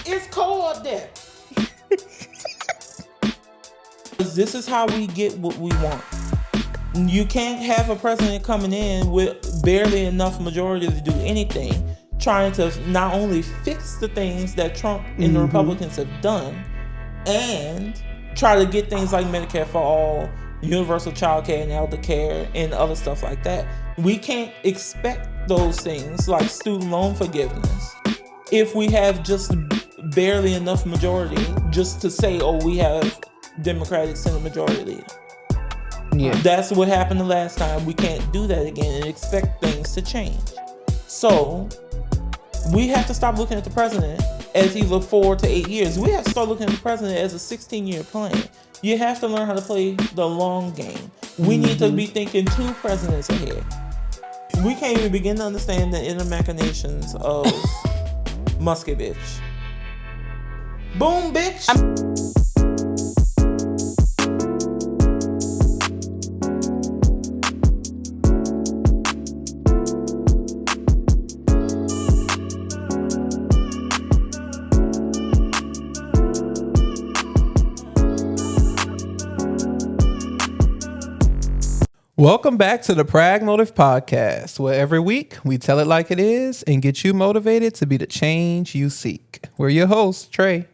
It's cold up there. This is how we get what we want. You can't have a president coming in with barely enough majority to do anything, trying to not only fix the things that Trump and the Republicans have done, and try to get things like Medicare for all, universal child care and elder care, and other stuff like that. We can't expect those things like student loan forgiveness if we have just barely enough majority just to say, oh, we have Democratic Senate majority leader. Yeah. That's what happened the last time. We can't do that again and expect things to change. So we have to stop looking at the president as either 4 to 8 years. We have to start looking at the president as a 16-year plan. You have to learn how to play the long game. We need to be thinking 2 presidents ahead. We can't even begin to understand the inner machinations of Muskovich. Boom, bitch! Welcome back to the Pragmotiv Podcast, where every week we tell it like it is and get you motivated to be the change you seek. We're your hosts, Trey.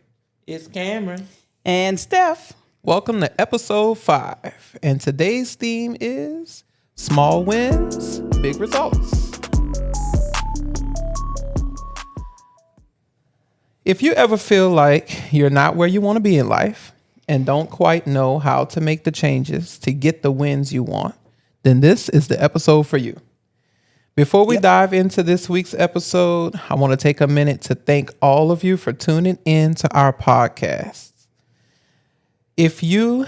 It's Cameron. And Steph. Welcome to episode 5. And today's theme is small wins, big results. If you ever feel like you're not where you want to be in life and don't quite know how to make the changes to get the wins you want, then this is the episode for you. Before we dive into this week's episode, I want to take a minute to thank all of you for tuning in to our podcast. If you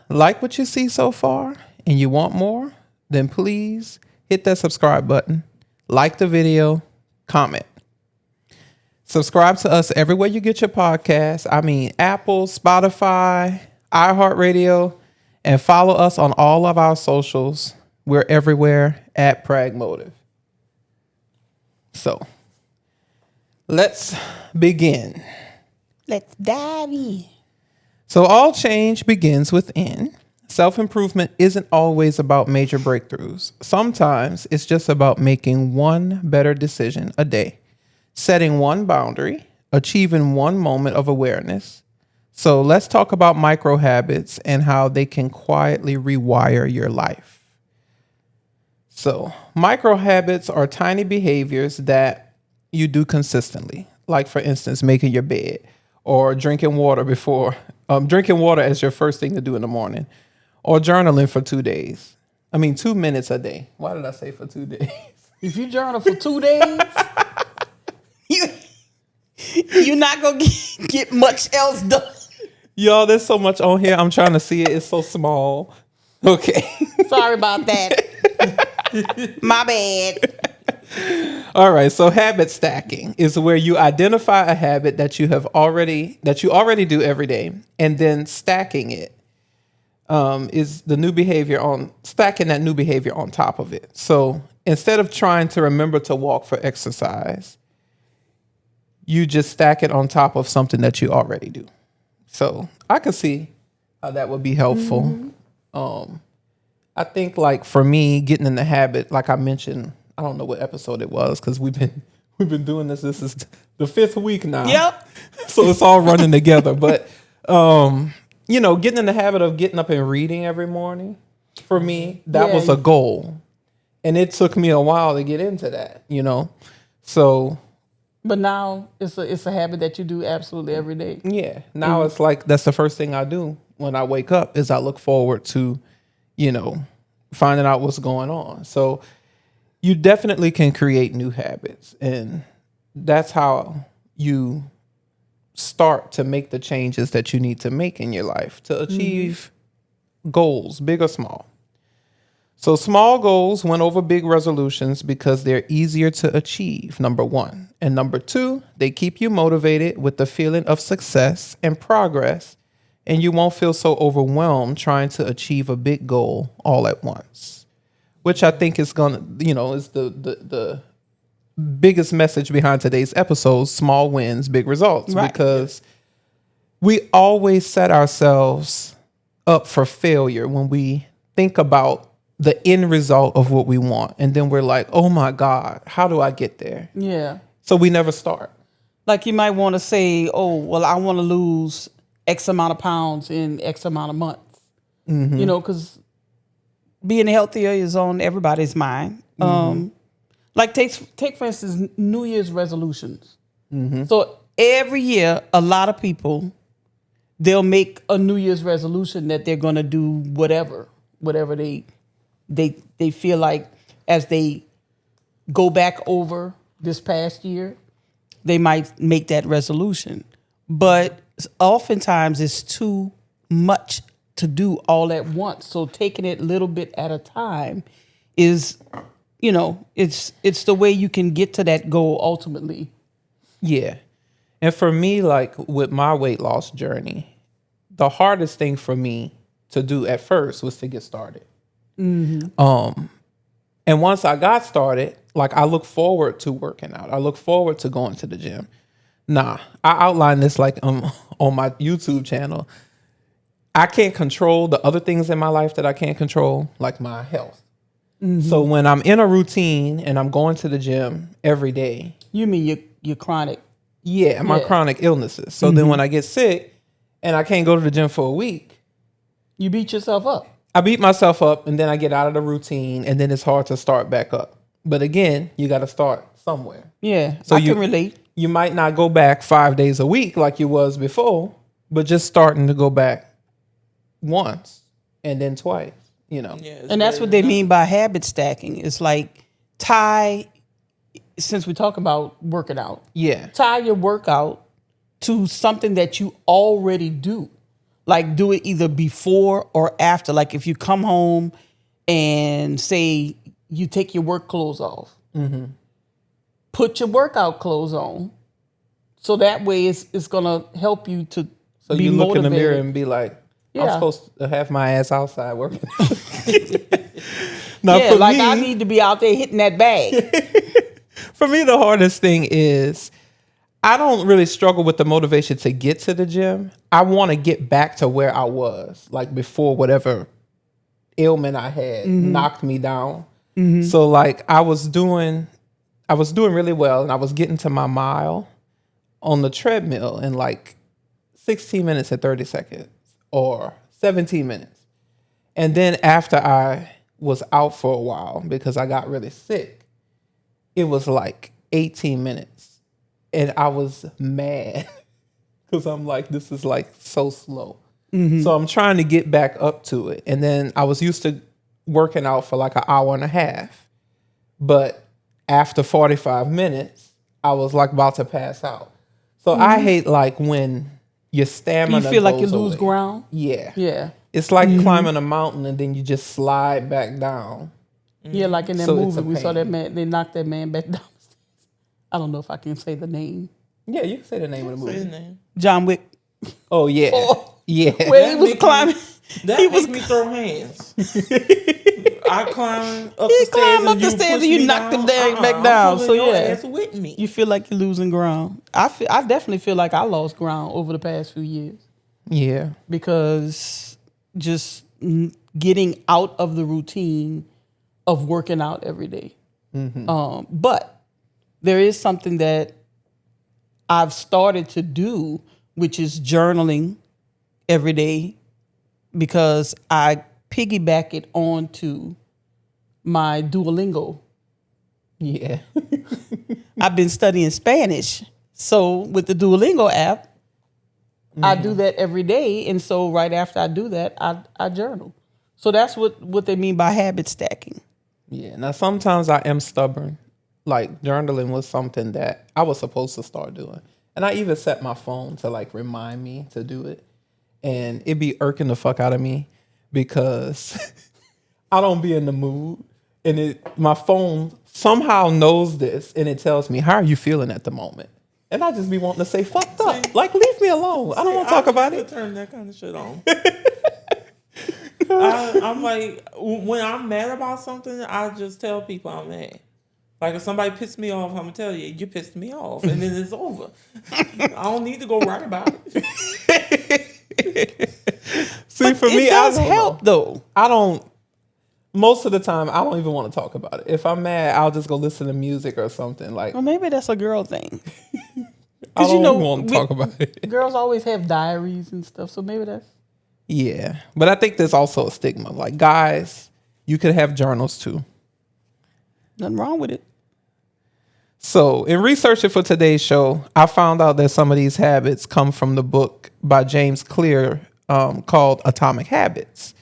like what you see so far and you want more, then please hit that subscribe button, like the video, comment. Subscribe to us everywhere you get your podcasts. I mean, Apple, Spotify, iHeartRadio, and follow us on all of our socials. We're everywhere at Pragmotiv. So, let's begin. Let's dive in. So, all change begins within. Self-improvement isn't always about major breakthroughs. Sometimes it's just about making one better decision a day, setting one boundary, achieving one moment of awareness. So, let's talk about micro habits and how they can quietly rewire your life. So, micro habits are tiny behaviors that you do consistently. Like, for instance, making your bed or drinking water as your first thing to do in the morning, or journaling for 2 days. 2 minutes a day. Why did I say for 2 days? If you journal for 2 days, you're not going to get much else done. Y'all, there's so much on here. I'm trying to see it. It's so small. Okay. Sorry about that. My bad. All right. So habit stacking is where you identify a habit that you already do every day, and then stacking it is the new behavior stacking that new behavior on top of it. So instead of trying to remember to walk for exercise, you just stack it on top of something that you already do. So I can see how that would be helpful. I think, like, for me, getting in the habit, like I mentioned, I don't know what episode it was because we've been doing this. This is the 5th week now. Yep. So it's all running together. But getting in the habit of getting up and reading every morning, for me, that was a goal, and it took me a while to get into that. So. But now it's a habit that you do absolutely every day. Yeah. Now it's like that's the first thing I do when I wake up is I look forward to, finding out what's going on. So you definitely can create new habits, and that's how you start to make the changes that you need to make in your life to achieve goals, big or small. So small goals win over big resolutions because they're easier to achieve, number 1. And number 2, they keep you motivated with the feeling of success and progress, and you won't feel so overwhelmed trying to achieve a big goal all at once, which I think is is the biggest message behind today's episode, small wins, big results, Right. because we always set ourselves up for failure when we think about the end result of what we want. And then we're like, oh my God, how do I get there? Yeah. So we never start. Like you might want to say, oh, well, I want to lose X amount of pounds in X amount of months. You know, because being healthier is on everybody's mind. Like take for instance, New Year's resolutions. So every year, a lot of people, they'll make a New Year's resolution that they're going to do whatever they feel like as they go back over this past year, they might make that resolution. But oftentimes it's too much to do all at once. So taking it little bit at a time is, you know, it's the way you can get to that goal ultimately. Yeah. And for me, like with my weight loss journey, the hardest thing for me to do at first was to get started. And once I got started, like I look forward to working out. I look forward to going to the gym. Nah, I outline this like on my YouTube channel. I can't control the other things in my life that I can't control, like my health. So when I'm in a routine and I'm going to the gym every day. You mean your chronic? Yeah, my chronic illnesses. So then when I get sick and I can't go to the gym for a week. You beat yourself up. I beat myself up and then I get out of the routine and then it's hard to start back up. But again, you got to start somewhere. Yeah, So I can relate. You might not go back 5 days a week like you was before, but just starting to go back once and then twice, you know. Yeah, And that's what they mean by habit stacking. It's like since we talk about working out, tie your workout to something that you already do. Like do it either before or after. Like if you come home and say you take your work clothes off, put your workout clothes on. So that way it's going to help you to So be you look motivated. in the mirror and be like, I'm supposed to have my ass outside working. Now, yeah, like I need to be out there hitting that bag. For me, the hardest thing is I don't really struggle with the motivation to get to the gym. I want to get back to where I was, like before whatever ailment I had knocked me down. So like I was doing really well and I was getting to my mile on the treadmill in like 16 minutes and 30 seconds or 17 minutes. And then after I was out for a while because I got really sick, it was like 18 minutes. And I was mad because I'm like, this is like so slow. So I'm trying to get back up to it. And then I was used to working out for like an hour and a half. But after 45 minutes, I was like about to pass out. So I hate like when your stamina You feel like you goes lose away. ground? Yeah. Yeah. It's like climbing a mountain and then you just slide back down. Yeah, like in that So it's movie, a we saw that pain. man, they knocked that man back down. I don't know if I can say the name. Yeah, you can say the name of the Say his movie. name. John Wick. Oh, yeah. Yeah. Where he was make climbing. That He makes was me throw hands. I climb up He the stairs climbed up and the you stairs push and you me knocked him down. down, back I'm down. pulling So your yeah, ass with me. you feel like you're losing ground. I definitely feel like I lost ground over the past few years Yeah. because just getting out of the routine of working out every day. But there is something that I've started to do, which is journaling every day, because I piggyback it onto my Duolingo. Yeah. I've been studying Spanish. So with the Duolingo app, I do that every day. And so right after I do that, I journal. So that's what they mean by habit stacking. Yeah. Now, sometimes I am stubborn. Like, journaling was something that I was supposed to start doing. And I even set my phone to, like, remind me to do it. And it be irking the fuck out of me because I don't be in the mood. And my phone somehow knows this. And it tells me, how are you feeling at the moment? And I just be wanting to say, fucked up. Like, leave me alone. I don't want to talk about it. Turn that kind of shit on. I'm like, when I'm mad about something, I just tell people I'm mad. Like if somebody pissed me off, I'm gonna tell you, you pissed me off, and then it's over. I don't need to go write about it. See, for me, it does I don't help know. though. Most of the time, I don't even want to talk about it. If I'm mad, I'll just go listen to music or something. Like, Well, maybe that's a girl thing. I don't want to talk about it. Girls always have diaries and stuff, so maybe that's... Yeah, but I think there's also a stigma. Like, guys, you could have journals too. Nothing wrong with it. So, in researching for today's show, I found out that some of these habits come from the book by James Clear called Atomic Habits.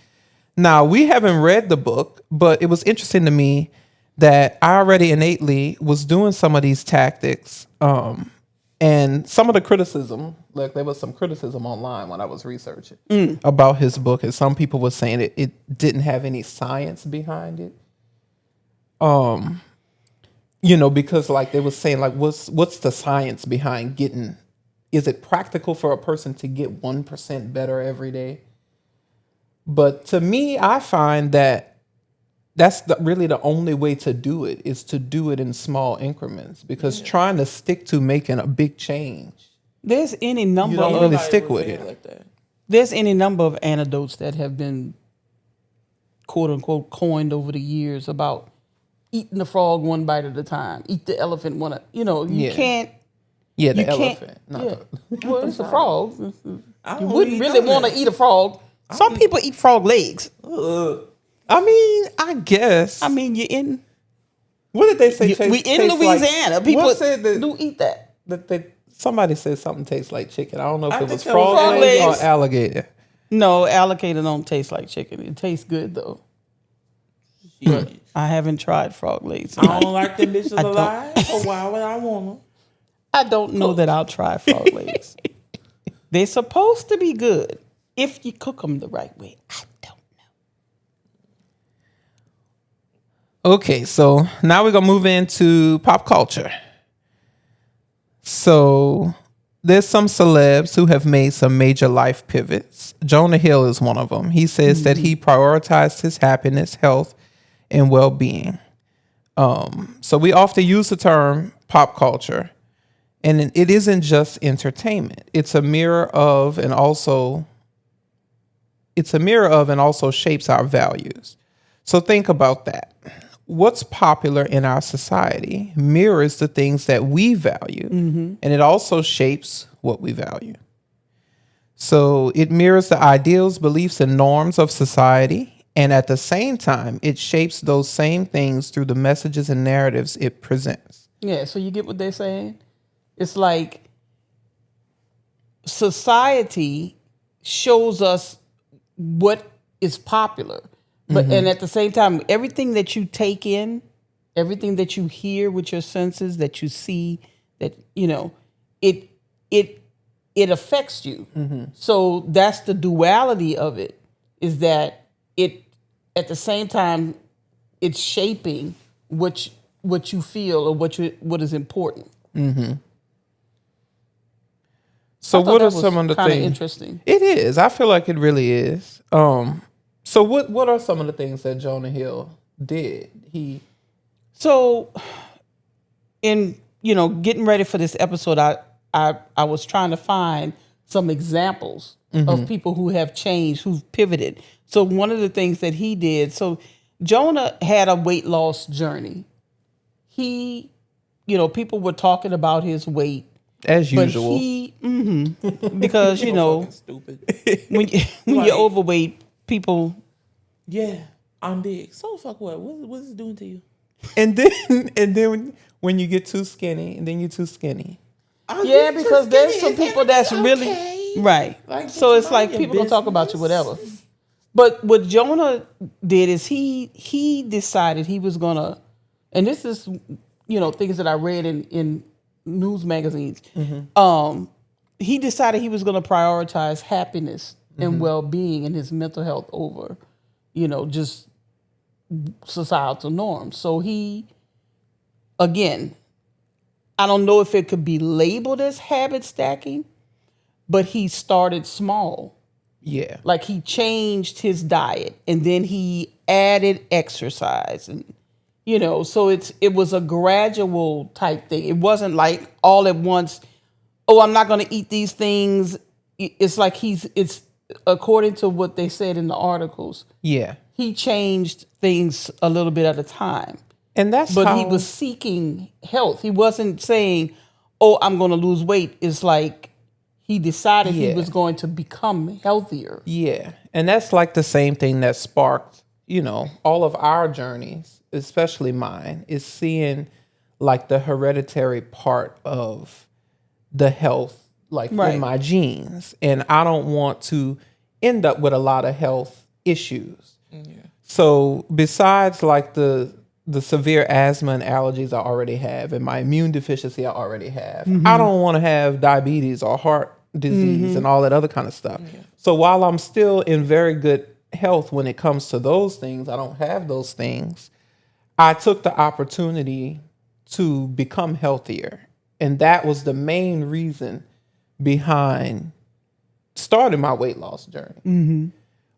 Now, we haven't read the book, but it was interesting to me that I already innately was doing some of these tactics. And some of the criticism, like there was some criticism online when I was researching about his book, and some people were saying it didn't have any science behind it. Because like they were saying, like, what's the science behind getting? Is it practical for a person to get 1% better every day? But to me, I find that that's really the only way to do it, is to do it in small increments, because trying to stick to making a big change, There's any number you don't of really stick with it. Like that. There's any number of anecdotes that have been quote unquote coined over the years about eating the frog one bite at a time, eat the elephant one. You Yeah. can't. Yeah, the You can't- elephant. Not Yeah. the- Well, it's a frog. I You don't wouldn't eat really none of want to that. eat a frog. Some people eat frog legs. I mean, I guess. I mean, you're in. What did they say? We in Louisiana. People said that, do eat that. somebody said something tastes like chicken. I don't know if I it think was that was frog frog legs legs. or alligator. No, alligator don't taste like chicken. It tastes good though. Shit. I haven't tried frog legs. I don't like them bitches don't. alive, so why would I want them? I don't know that I'll try frog legs. They're supposed to be good if you cook them the right way. I don't know. Okay, so now we're gonna move into pop culture. So there's some celebs who have made some major life pivots. Jonah Hill is one of them. He says that he prioritized his happiness, health, and well-being. So we often use the term pop culture, and it isn't just entertainment. It's a mirror of and also shapes our values. So think about that. What's popular in our society mirrors the things that we value, and it also shapes what we value. So it mirrors the ideals, beliefs, and norms of society, and at the same time, it shapes those same things through the messages and narratives it presents. Yeah, so you get what they're saying? It's like society shows us what is popular. But and at the same time, everything that you take in, everything that you hear with your senses, that you see, that it affects you. So that's the duality of it, is that it at the same time it's shaping what you feel or what is important. So what are That was some of the kinda things? interesting. It is. I feel like it really is. So what are some of the things that Jonah Hill did? So, in getting ready for this episode, I was trying to find some examples of people who have changed, who've pivoted. So one of the things that he did. So Jonah had a weight loss journey. He, people were talking about his weight, As but usual. because Fucking stupid. when Like- you're overweight, people. Yeah, I'm big. So fuck what? What is it doing to you? And then when you get too skinny, and then you're too skinny. Yeah, because there's some people that's really right. Like, So it's like mind your people gonna talk about you, business. whatever. But what Jonah did is he decided he was gonna, and this is things that I read in news magazines. He decided he was gonna prioritize happiness and well-being and his mental health over, just societal norms. So he, again, I don't know if it could be labeled as habit stacking, but he started small. Yeah. Like he changed his diet and then he added exercise and You know, so it was a gradual type thing. It wasn't like all at once, oh, I'm not going to eat these things. It's like it's according to what they said in the articles. Yeah. He changed things a little bit at a time. And that's But how he was seeking health. He wasn't saying, oh, I'm going to lose weight. It's like he decided he was going to become healthier. Yeah. And that's like the same thing that sparked, you know, all of our journeys, especially mine, is seeing like the hereditary part of the health, like in my genes. And I don't want to end up with a lot of health issues. Yeah. So besides like the severe asthma and allergies I already have and my immune deficiency I already have, I don't want to have diabetes or heart disease and all that other kind of stuff. Yeah. So while I'm still in very good health when it comes to those things, I don't have those things. I took the opportunity to become healthier. And that was the main reason behind starting my weight loss journey.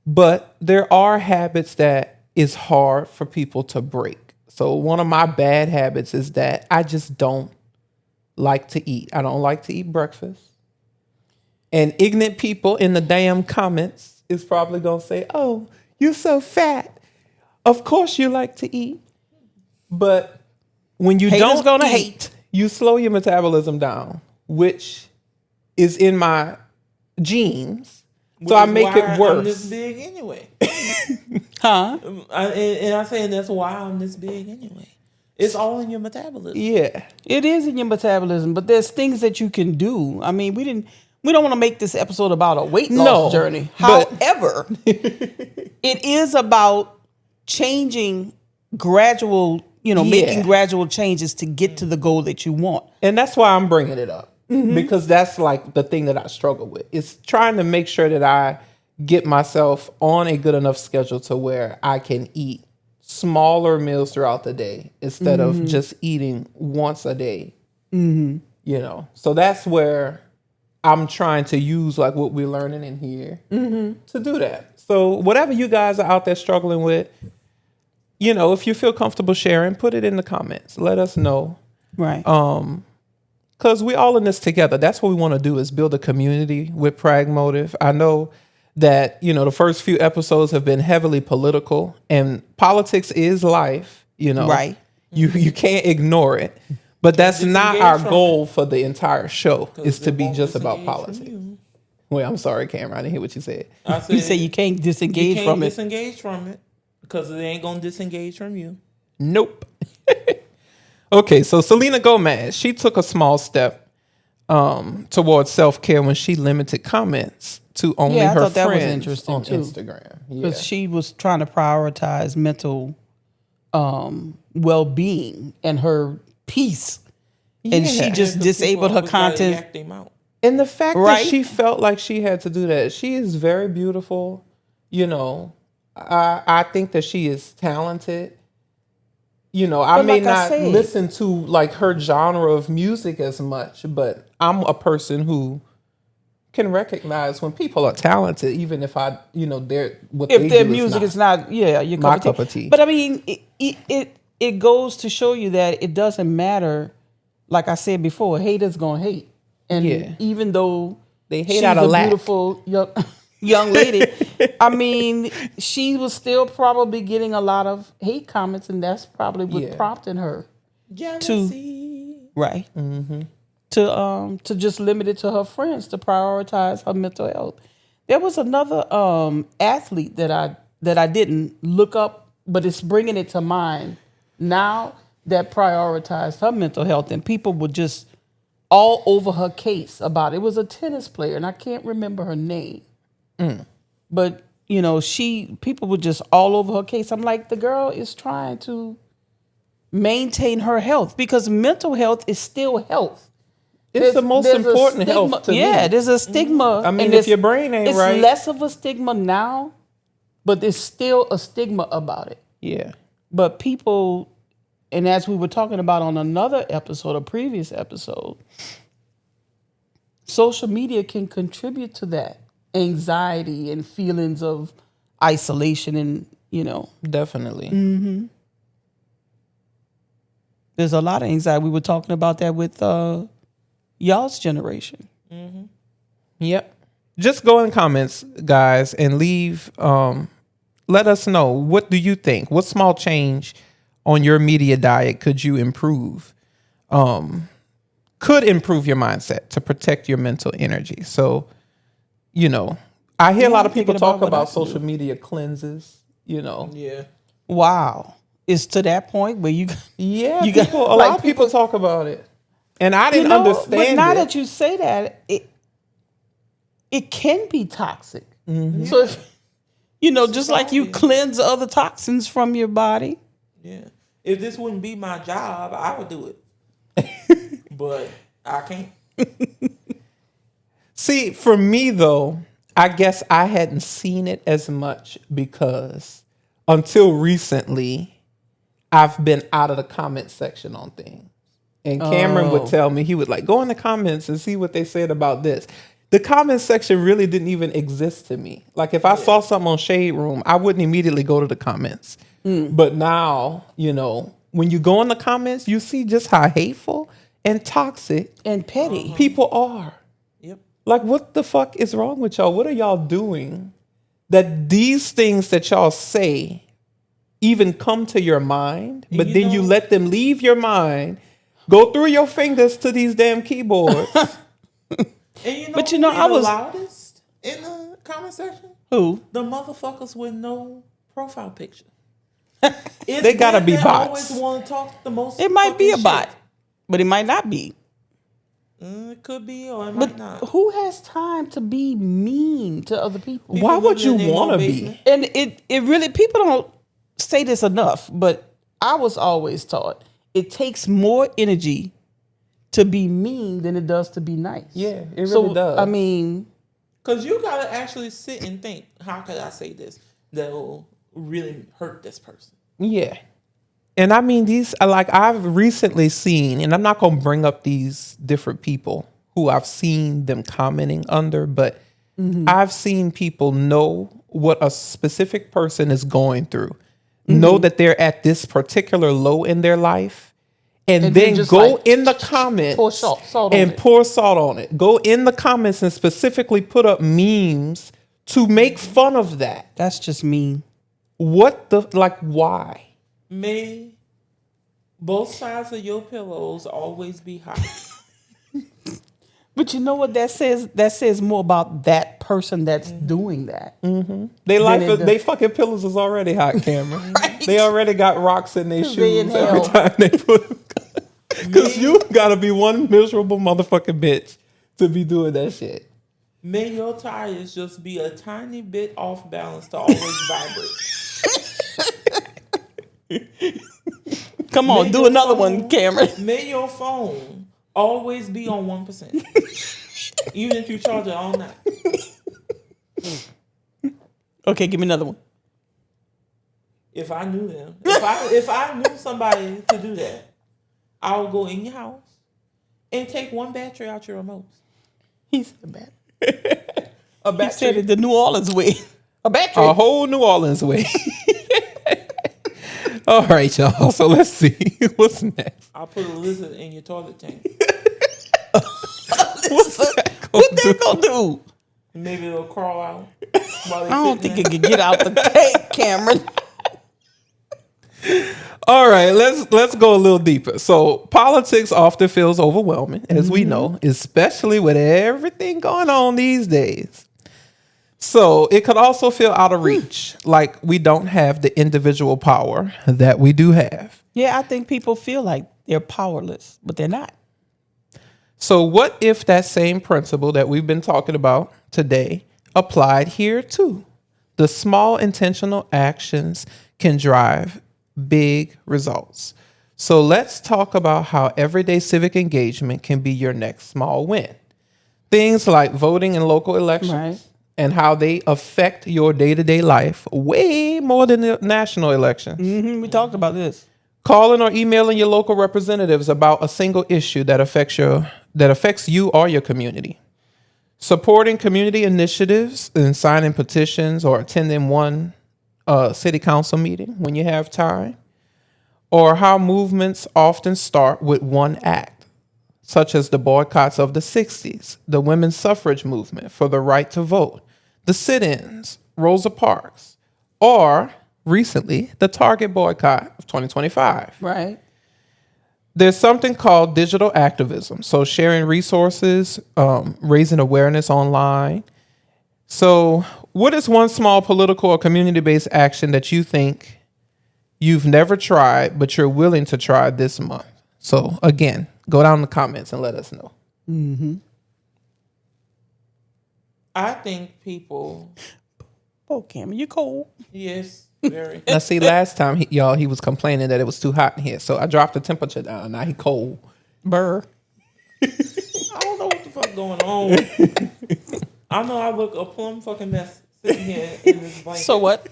But there are habits that is hard for people to break. So one of my bad habits is that I just don't like to eat. I don't like to eat breakfast. And ignorant people in the damn comments is probably going to say, oh, you're so fat. Of course you like to eat. But when you Haters don't gonna eat, hate. you slow your metabolism down, which is in my genes. So I make it worse. I'm this big anyway. Huh? And I'm saying that's why I'm this big anyway. It's all in your metabolism. Yeah. It is in your metabolism, but there's things that you can do. I mean, we don't want to make this episode about a weight loss journey. However, it is about changing gradual, making gradual changes to get to the goal that you want. And that's why I'm bringing it up. Because that's like the thing that I struggle with. It's trying to make sure that I get myself on a good enough schedule to where I can eat smaller meals throughout the day instead of just eating once a day. So that's where I'm trying to use like what we're learning in here to do that. So whatever you guys are out there struggling with, if you feel comfortable sharing, put it in the comments. Let us know. Right. Because we all in this together. That's what we want to do, is build a community with Pragmotiv. I know that, the first few episodes have been heavily political, and politics is life, Right. You can't ignore it. But that's not our goal for the entire show, is to be just about politics. Wait, I'm sorry, Cameron. I didn't hear what you said. You say you can't disengage from it. You can't disengage from it because it ain't going to disengage from you. Nope. Okay, so Selena Gomez, she took a small step towards self-care when she limited comments to only her friends that was interesting on too. Instagram. Because she was trying to prioritize mental well-being and her peace. And she just disabled her content. And the fact that she felt like she had to do that, she is very beautiful. I think that she is talented. I may not listen to like her genre of music as much, but I'm a person who can recognize when people are talented, even if their music is not your my cup of tea. But I mean, it goes to show you that it doesn't matter. Like I said before, haters gonna hate, and even though they hate out of lack, beautiful young lady. I mean, she was still probably getting a lot of hate comments, and that's probably what prompted her to just limit it to her friends, to prioritize her mental health. There was another athlete that I didn't look up, but it's bringing it to mind now, that prioritized her mental health, and people were just all over her case about it. It was a tennis player, and I can't remember her name. But, people were just all over her case. I'm like, the girl is trying to maintain her health, because mental health is still health. It's the most important health to me. Yeah, there's a stigma. I mean, if your brain ain't right. It's less of a stigma now, but there's still a stigma about it. Yeah. But people, and as we were talking about on another episode, a previous episode, social media can contribute to that anxiety and feelings of isolation, and definitely. There's a lot of anxiety. We were talking about that with y'all's generation. Yep. Just go in comments, guys, and leave. Let us know, what do you think? What small change on your media diet could you improve? Could improve your mindset to protect your mental energy. So, I hear a lot of people talk about social media cleanses. Yeah. Wow. It's to that point where you a lot of people talk about it. And I didn't understand but now it. that you say that, it can be toxic. So if, just like you cleanse other toxins from your body. Yeah. If this wouldn't be my job, I would do it. But I can't. See, for me though, I guess I hadn't seen it as much because until recently, I've been out of the comment section on things. And Cameron would tell me, he would go in the comments and see what they said about this. The comment section really didn't even exist to me. Like if I saw something on Shade Room, I wouldn't immediately go to the comments. But now, when you go in the comments, you see just how hateful and toxic And petty. people are. Yep. Like, what the fuck is wrong with y'all? What are y'all doing that these things that y'all say even come to your mind, but then you let them leave your mind, go through your fingers to these damn keyboards? And But who I be was the loudest in the comment section? who? The motherfuckers with no profile picture. They gotta be bots. Always want to talk the most. It might be a fucking bot, shit. but it might not be. It could be or it might not. Who has time to be mean to other people? People Why would you living in their want to own be? basement. And it really, people don't say this enough, but I was always taught it takes more energy to be mean than it does to be nice. Yeah, it really does. I mean, Because you got to actually sit and think, how could I say this that will really hurt this person? Yeah. And I mean, I've recently seen, and I'm not going to bring up these different people who I've seen them commenting under, but I've seen people know what a specific person is going through, know that they're at this particular low in their life, and then just go in the comments pour salt on and it. pour salt on it. Go in the comments and specifically put up memes to make fun of that. that's just mean. Why? May both sides of your pillows always be hot. But you know what that says? That says more about that person that's doing that. They fucking pillows is already hot, Cameron. They already got rocks in their they in shoes every hell. time they put them. Because you gotta be one miserable motherfucking bitch to be doing that shit. May your tires just be a tiny bit off balance to always vibrate. Come on, May do your another phone- one, Cameron. May your phone always be on 1%. Even if you charge it all night. Okay, give me another one. If I knew them. If I knew somebody to do that, I would go in your house and take one battery out your remote. He said bad. A He said it the New Orleans way. A battery. A whole New Orleans way. All right, y'all. So let's see what's next. I'll put a lizard in your toilet tank. What's that What that gonna do? Maybe it'll crawl out. I don't think it could get out the tank, Cameron. All right, let's go a little deeper. So politics often feels overwhelming, as we know, especially with everything going on these days. So it could also feel out of reach, like we don't have the individual power that we do have. Yeah, I think people feel like they're powerless, but they're not. So what if that same principle that we've been talking about today applied here too? The small intentional actions can drive big results. So let's talk about how everyday civic engagement can be your next small win. Things like voting in local elections Right. and how they affect your day-to-day life way more than the national elections. We talked about this. Calling or emailing your local representatives about a single issue that affects you or your community. Supporting community initiatives and signing petitions or attending one city council meeting when you have time. or how movements often start with one act, such as the boycotts of the 60s, the women's suffrage movement for the right to vote, the sit-ins, Rosa Parks, or recently, the Target boycott of 2025. Right. There's something called digital activism. So sharing resources, raising awareness online. So what is one small political or community-based action that you think you've never tried, but you're willing to try this month? So again, go down in the comments and let us know. I think people, Oh, Cam, you cold. yes, very. Now see, last time he was complaining that it was too hot in here. So I dropped the temperature down. Now he cold. Burr. I don't know what the fuck going on. I know I look a plumb fucking mess sitting here in this blanket. So what?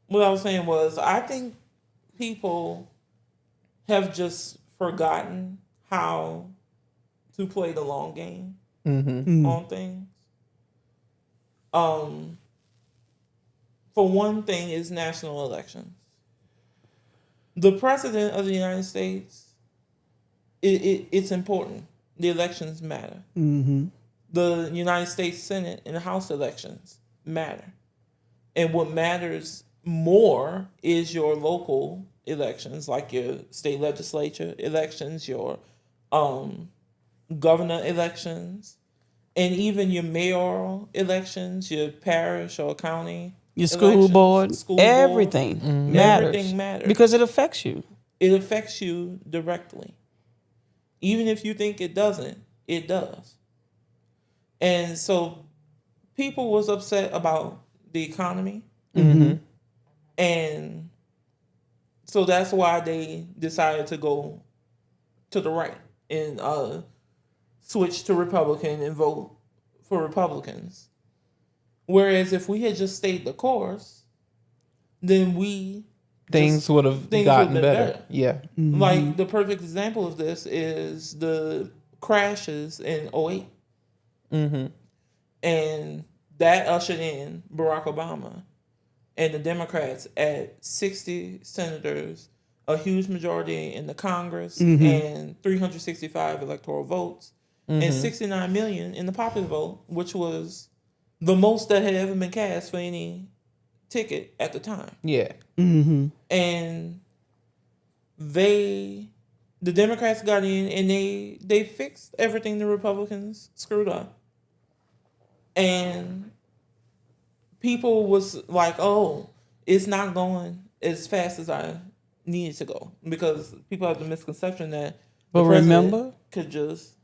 What I was saying was, I think people have just forgotten how to play the long game on things. For one thing, is national elections. The president of the United States, it's important. The elections matter. The United States Senate and House elections matter. And what matters more is your local elections, like your state legislature elections, your governor elections, and even your mayoral elections, your parish or county Your school elections, board, school board. everything matters. Everything matters. Because it affects you. It affects you directly. Even if you think it doesn't, it does. And so people was upset about the economy. And so that's why they decided to go to the right and switch to Republican and vote for Republicans. Whereas if we had just stayed the course, then Things would have things gotten would've been better. better. Yeah. like the perfect example of this is the crashes in 2008. And that ushered in Barack Obama and the Democrats at 60 senators, a huge majority in the Congress, and 365 electoral votes, and 69 million in the popular vote, which was the most that had ever been cast for any ticket at the time. Yeah. And the Democrats got in and they fixed everything the Republicans screwed up. And people was like, oh, it's not going as fast as I needed to go, because people have the misconception that But the president remember? could just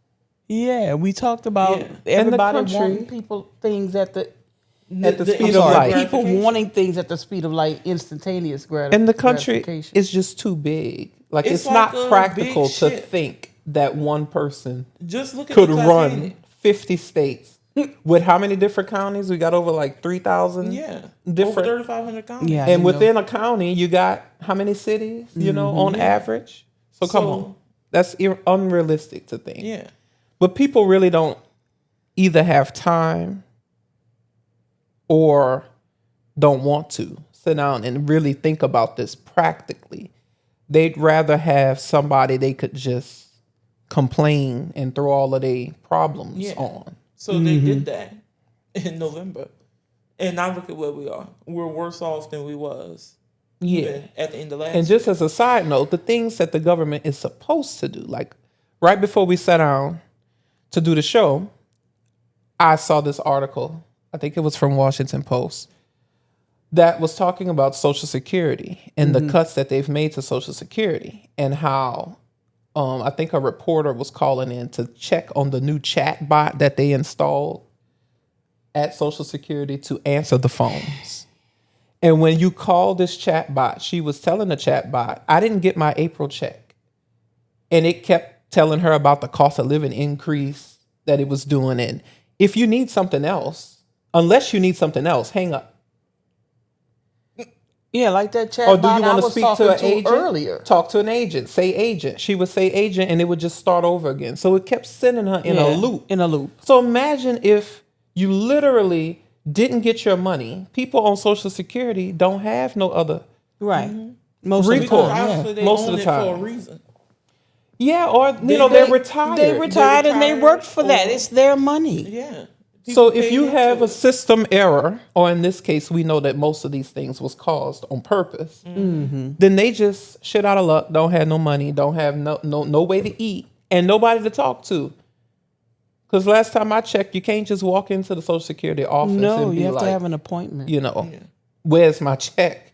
Yeah, we talked about everybody country- wanting things at the speed of light. People wanting things at the speed of light, instantaneous And the country gratification. is just too big. Like It's it's like not a practical big to ship. think that one person just look at could the run Titanic. 50 states with how many different counties? We got over like 3,000 Yeah, different. over 3,500 counties. Yeah. And You within a county, you got how many cities, on average? So come So- on. That's unrealistic to think. Yeah. But people really don't either have time or don't want to sit down and really think about this practically. They'd rather have somebody they could just complain and throw all of their problems Yeah. on. So they did that in November. And now look at where we are. We're worse off than we was even at the end of last And just as a side note, the things that the government is supposed to do, like right before we sat down to do the show, I saw this article, I think it was from Washington Post, that was talking about Social Security and the cuts that they've made to Social Security, and how I think a reporter was calling in to check on the new chat bot that they installed at Social Security to answer the phones. And when you call this chat bot, she was telling the chat bot, I didn't get my April check. And it kept telling her about the cost of living increase that it was doing. And if you need something else, unless you need something else, hang up. Yeah, like that chat Or do bot you I want to was speak talking to an agent? earlier. Talk to an agent. Say agent. She would say agent, and it would just start over again. So it kept sending her in a loop. In a loop. So imagine if you literally didn't get your money. People on Social Security don't have no other. Right. Mm-hmm. Most of the Recourse. time, Obviously, they Most of own the it time. for a reason. Yeah, or they're retired. They retired and they worked for that. or- It's their money. Yeah. So People if pay you into have a it. system error, or in this case, we know that most of these things was caused on purpose, then they just shit out of luck, don't have no money, don't have no way to eat, and nobody to talk to. Because last time I checked, you can't just walk into the Social Security office No, and be you have like, to have an appointment. where's my check?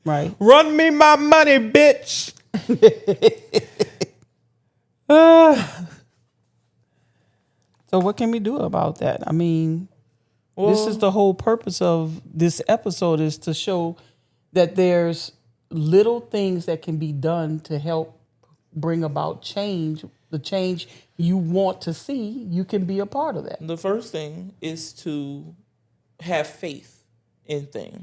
Right. Run me my money, bitch. So what can we do about that? I mean, this is the whole purpose of this episode, is to show that there's little things that can be done to help bring about change. The change you want to see, you can be a part of that. The first thing is to have faith in things.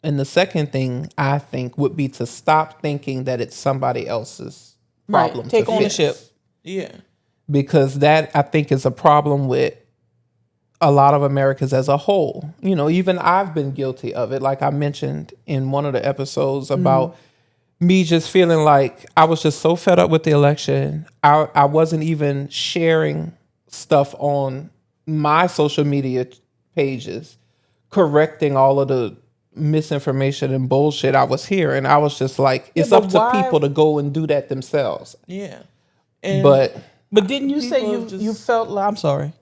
And the second thing I think would be to stop thinking that it's somebody else's problem. Right. Take to ownership. fix. Yeah. Because that, I think, is a problem with a lot of Americans as a whole. You know, even I've been guilty of it. Like I mentioned in one of the episodes about me just feeling like I was just so fed up with the election. I wasn't even sharing stuff on my social media pages, correcting all of the misinformation and bullshit I was hearing. I was just like, it's but up to why- people to go and do that themselves. Yeah. And But didn't you say People you just- felt like, I'm sorry.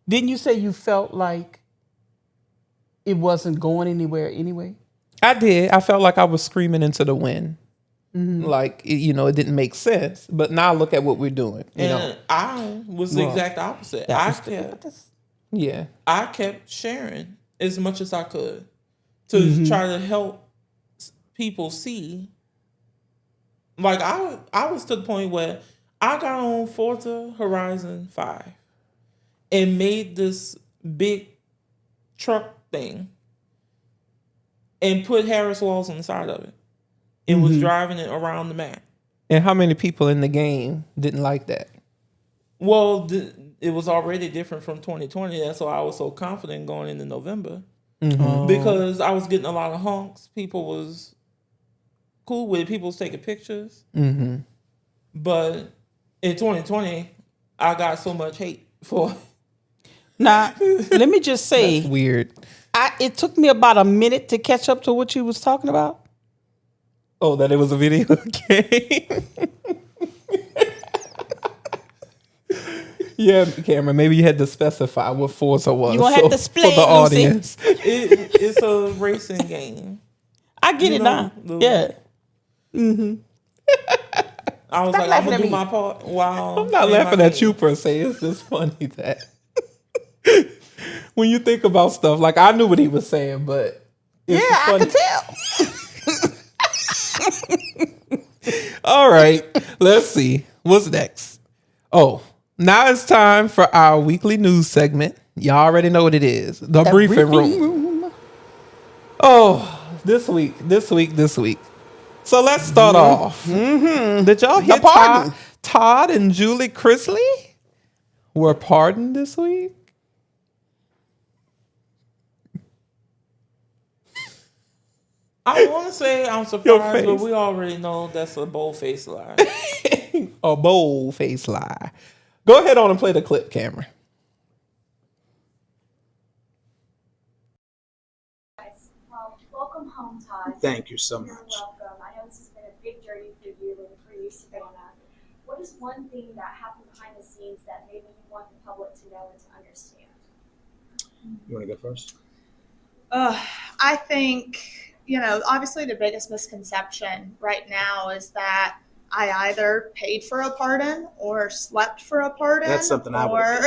Didn't you say you felt like it wasn't going anywhere anyway? I did. I felt like I was screaming into the wind. Like, it didn't make sense. But now look at what we're doing. You know? and I was the exact opposite. I kept sharing as much as I could to try to help people see. Like I was to the point where I got on Forza Horizon 5 and made this big truck thing and put Harris walls on the side of it and was driving it around the map. And how many people in the game didn't like that? Well, it was already different from 2020. That's why I was so confident going into November. Because I was getting a lot of honks. People was cool with it. People was taking pictures. But in 2020, I got so much hate for it. Now, let me just say, That's weird. it took me about a minute to catch up to what you was talking about. Oh, that it was a video game? Yeah, Cameron, maybe you had to specify what Forza was. You gonna have to explain, for the Lucy. audience. It's a racing game. I get it now. Yeah. I was Stop like, I'm laughing gonna at do me. my part. Wow. I'm not laughing at you per se. It's just funny that when you think about stuff, like I knew what he was saying, but it's I funny. could tell. All right, let's see. What's next? Oh, now it's time for our weekly news segment. Y'all already know what it is. The briefing room. Oh, this week. So let's start off. Did y'all hear pardon. Todd and Julie Chrisley were pardoned this week? I want to say I'm Your surprised, but face. we already know that's a bold-faced lie. A bold-faced lie. Go ahead on and play the clip, Cameron. Well, welcome home, Todd. Thank you so You're much. welcome. I know this has been a big journey for you and for you, Savannah. What is one thing that happened behind the scenes that maybe you want the public to know and to understand? You want to go first? I think, obviously the biggest misconception right now is that I either paid for a pardon or slept for a pardon. That's something I or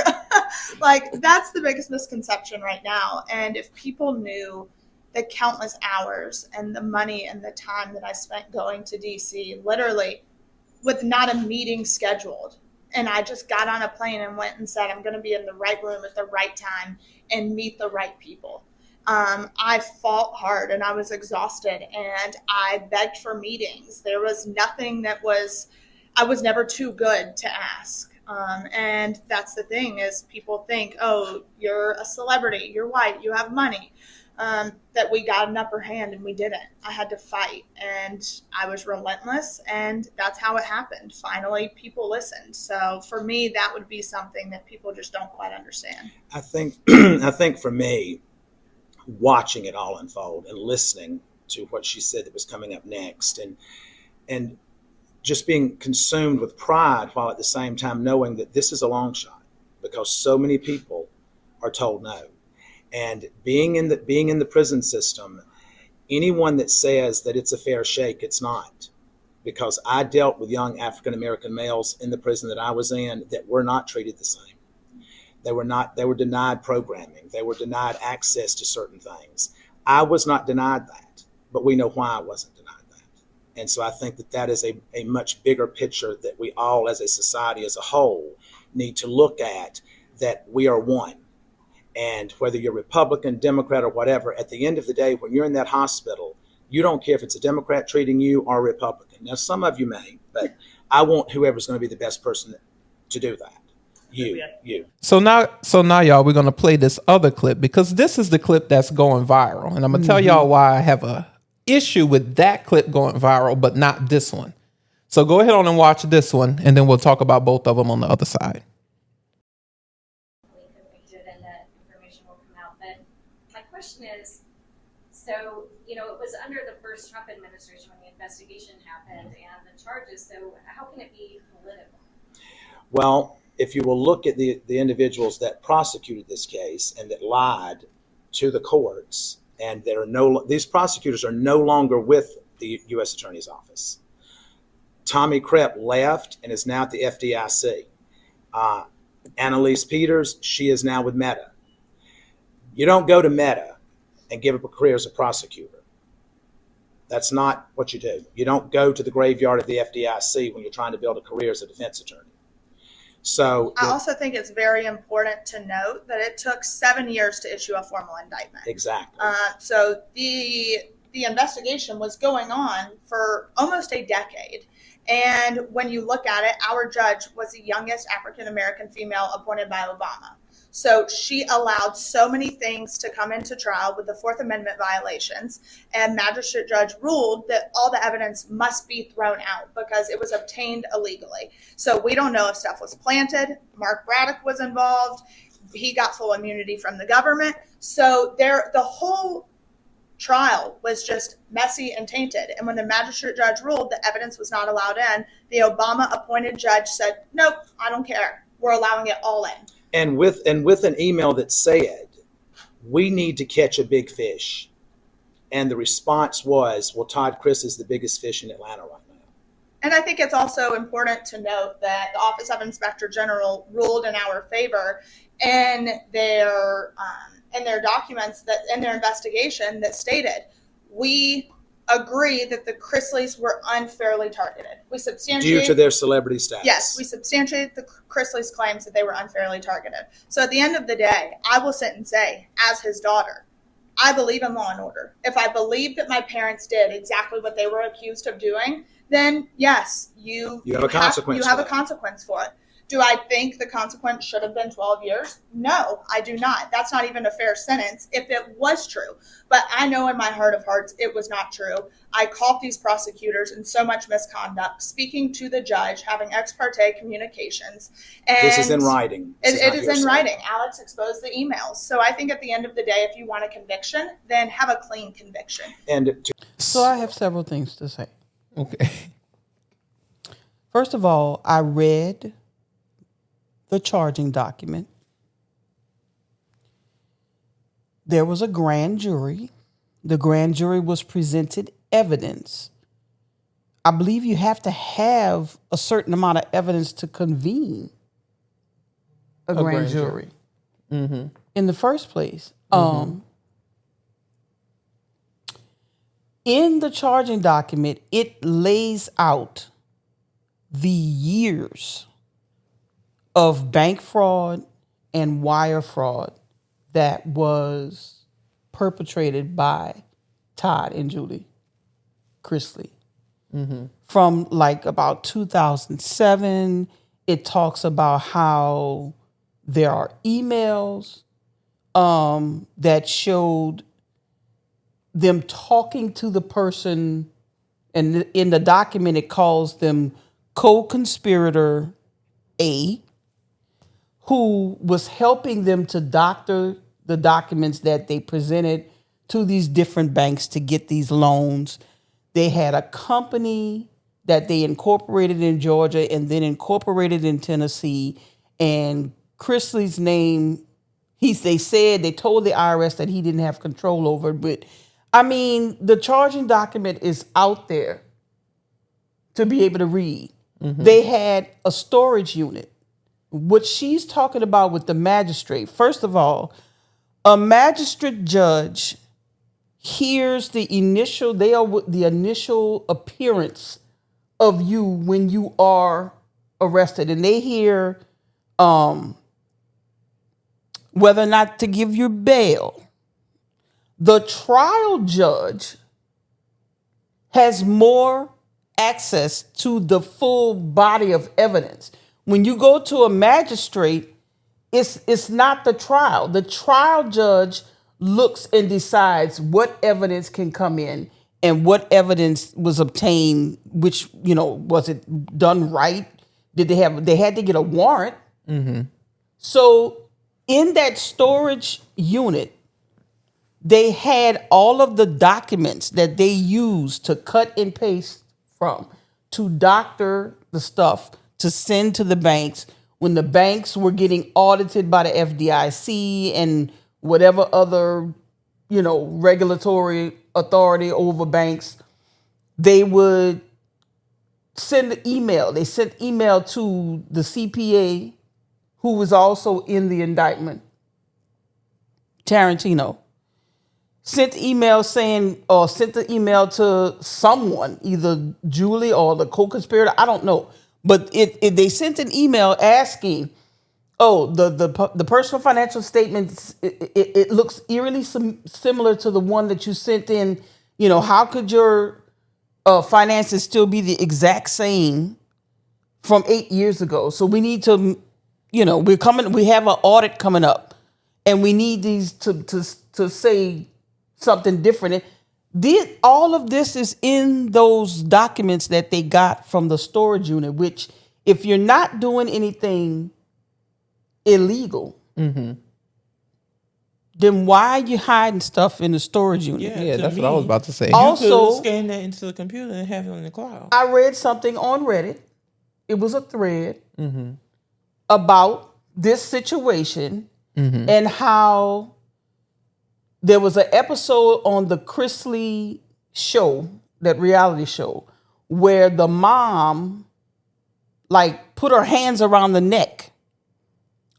that's the biggest misconception right now. And if people knew the countless hours and the money and the time that I spent going to DC, literally with not a meeting scheduled. And I just got on a plane and went and said, I'm going to be in the right room at the right time and meet the right people. I fought hard and I was exhausted and I begged for meetings. There was nothing I was never too good to ask. And that's the thing is people think, oh, you're a celebrity, you're white, you have money, that we got an upper hand, and we didn't. I had to fight, and I was relentless, and that's how it happened. Finally, people listened. So for me, that would be something that people just don't quite understand. I think I think for me, watching it all unfold and listening to what she said that was coming up next, and just being consumed with pride while at the same time knowing that this is a long shot because so many people are told no. And being in the prison system, anyone that says that it's a fair shake, it's not. Because I dealt with young African American males in the prison that I was in that were not treated the same. They were denied programming. They were denied access to certain things. I was not denied that, but we know why I wasn't denied that. And so I think that is a much bigger picture that we all as a society as a whole need to look at, that we are one. And whether you're Republican, Democrat, or whatever, at the end of the day, when you're in that hospital, you don't care if it's a Democrat treating you or a Republican. Now, some of you may, but I want whoever's going to be the best person to do that. You. So now, y'all, we're going to play this other clip because this is the clip that's going viral. And I'm going to tell y'all why I have a issue with that clip going viral, but not this one. So go ahead on and watch this one, and then we'll talk about both of them on the other side. And that information will come out. But my question is, so, it was under the first Trump administration when the investigation happened and the charges, so how can it be political? Well, if you will look at the individuals that prosecuted this case and that lied to the courts, and these prosecutors are no longer with the U.S. Attorney's Office. Tommy Krepp left and is now at the FDIC. Annalise Peters, she is now with Meta. You don't go to Meta and give up a career as a prosecutor. That's not what you do. You don't go to the graveyard of the FDIC when you're trying to build a career as a defense attorney. So I also think it's very important to note that it took 7 years to issue a formal indictment. Exactly. So the investigation was going on for almost a decade. And when you look at it, our judge was the youngest African-American female appointed by Obama. So she allowed so many things to come into trial with the Fourth Amendment violations, and magistrate judge ruled that all the evidence must be thrown out because it was obtained illegally. So we don't know if stuff was planted. Mark Braddock was involved. He got full immunity from the government. So the whole trial was just messy and tainted. And when the magistrate judge ruled that evidence was not allowed in, the Obama appointed judge said, nope, I don't care. We're allowing it all in. And with an email that said, we need to catch a big fish. And the response was, well, Todd Chris is the biggest fish in Atlanta right now. And I think it's also important to note that the Office of Inspector General ruled in our favor in their documents, that in their investigation, that stated, we agree that the Chrisleys were unfairly targeted. We substantiate due to their celebrity status. Yes, we substantiate the Chrisleys' claims that they were unfairly targeted. So at the end of the day, I will sit and say, as his daughter, I believe in law and order. If I believe that my parents did exactly what they were accused of doing, then yes, you have a consequence. You have a consequence for it. Do I think the consequence should have been 12 years? No, I do not. That's not even a fair sentence if it was true. But I know in my heart of hearts it was not true. I caught these prosecutors in so much misconduct, speaking to the judge, having ex parte communications. And this is in writing. It is in writing. Alex exposed the emails. So I think at the end of the day, if you want a conviction, then have a clean conviction. So I have several things to say. Okay. First of all, I read the charging document. There was a grand jury. The grand jury was presented evidence. I believe you have to have a certain amount of evidence to convene a grand jury. Mm-hmm. In the first place. Mm-hmm. In the charging document, it lays out the years of bank fraud and wire fraud that was perpetrated by Todd and Julie Chrisley. Mm-hmm. From like about 2007 it talks about how there are emails that showed them talking to the person, and in the document it calls them co-conspirator A, who was helping them to doctor the documents that they presented to these different banks to get these loans. They had a company that they incorporated in Georgia and then incorporated in Tennessee. And Chrisley's name, they told the IRS that he didn't have control over it. But I mean, the charging document is out there to be able to read. They had a storage unit. What she's talking about with the magistrate, first of all, a magistrate judge hears the initial appearance of you when you are arrested, and they hear whether or not to give you bail. The trial judge has more access to the full body of evidence. When you go to a magistrate, it's not the trial. The trial judge looks and decides what evidence can come in and what evidence was obtained, which, was it done right? They had to get a warrant. So in that storage unit, they had all of the documents that they used to cut and paste from, to doctor the stuff, to send to the banks when the banks were getting audited by the FDIC and whatever other, regulatory authority over banks. They would send an email. They sent email to the CPA, who was also in the indictment, Tarantino. Sent the email to someone, either Julie or the co-conspirator, I don't know. But they sent an email asking, the personal financial statements, it looks eerily similar to the one that you sent in. How could your finances still be the exact same from 8 years ago? So we need to, we have an audit coming up, and we need these to say something different. All of this is in those documents that they got from the storage unit, which, if you're not doing anything illegal, then why are you hiding stuff in the storage unit? Yeah, that's what I was about to say. You Also, could scan that into the computer and have it in the cloud. I read something on Reddit. It was a thread about this situation and how there was an episode on the Chrisley show, that reality show, where the mom put her hands around the neck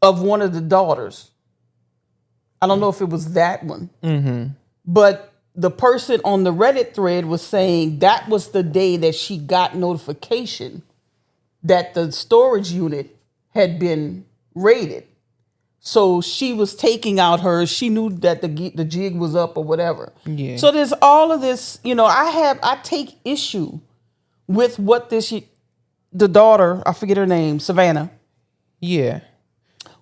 of one of the daughters. I don't know if it was that one. But the person on the Reddit thread was saying that was the day that she got notification that the storage unit had been raided. So she was taking out hers. She knew that the jig was up or whatever. Yeah. So there's all of this, I take issue with what the daughter, I forget her name, Savannah. Yeah.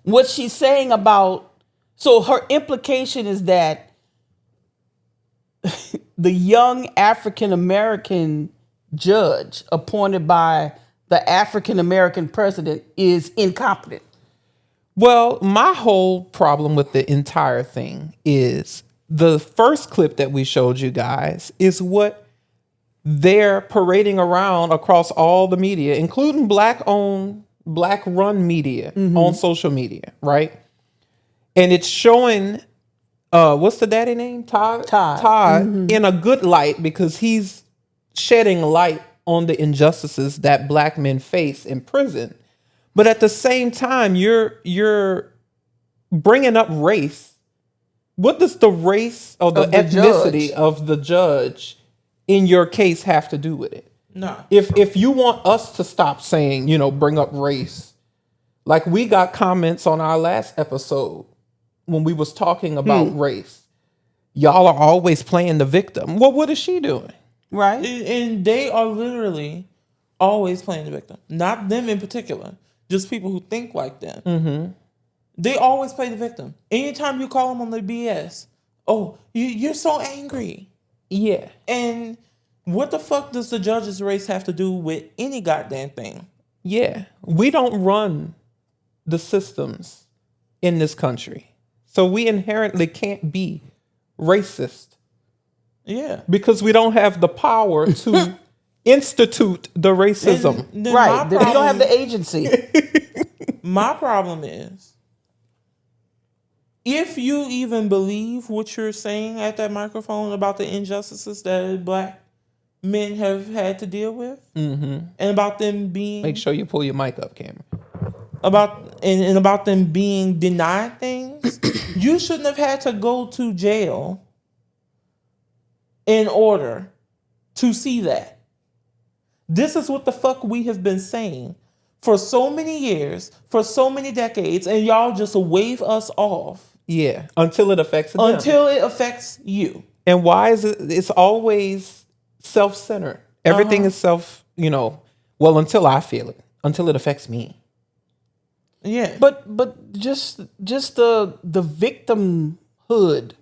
What she's saying about, so her implication is that the young African-American judge appointed by the African-American president is incompetent. Well, my whole problem with the entire thing is the first clip that we showed you guys is what they're parading around across all the media, including Black-owned, Black-run media on social media, right? And it's showing, what's the daddy name? Todd in a good light, because he's shedding light on the injustices that Black men face in prison. But at the same time, you're bringing up race. What does the race or the ethnicity of the judge in your case have to do with it? No. If you want us to stop saying, bring up race, like we got comments on our last episode when we was talking about race. Y'all are always playing the victim. Well, what is she doing? Right. And they are literally always playing the victim. Not them in particular. just people who think like them. They always play the victim. Anytime you call them on their BS, oh, you're so angry. Yeah. And what the fuck does the judge's race have to do with any goddamn thing? Yeah. We don't run the systems in this country. So we inherently can't be racist. Yeah. Because we don't have the power to institute the racism. Then Right. my We don't have problem- the agency. My problem is, if you even believe what you're saying at that microphone about the injustices that Black men have had to deal with, and about them being Make sure you pull your mic up, Cameron. about them being denied things, you shouldn't have had to go to jail in order to see that. This is what the fuck we have been saying for so many years, for so many decades, and y'all just wave us off Yeah. Until it affects them. until it affects you. And why is it? It's always self-centered. Everything is well, until I feel it, until it affects me. Yeah. But just the victimhood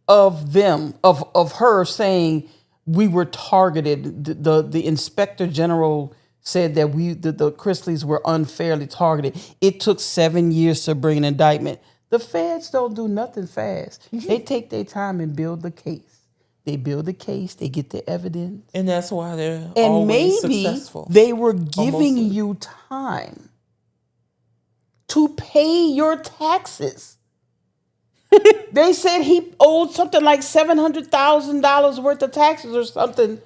of them, of her saying we were targeted. The inspector general said that the Chrisleys were unfairly targeted. It took 7 years to bring an indictment. The feds don't do nothing fast. They take their time and build the case. They build the case. They get the evidence. And that's why they're And always maybe successful. they were giving mostly. you time to pay your taxes. They said he owed something like $700,000 worth of taxes or something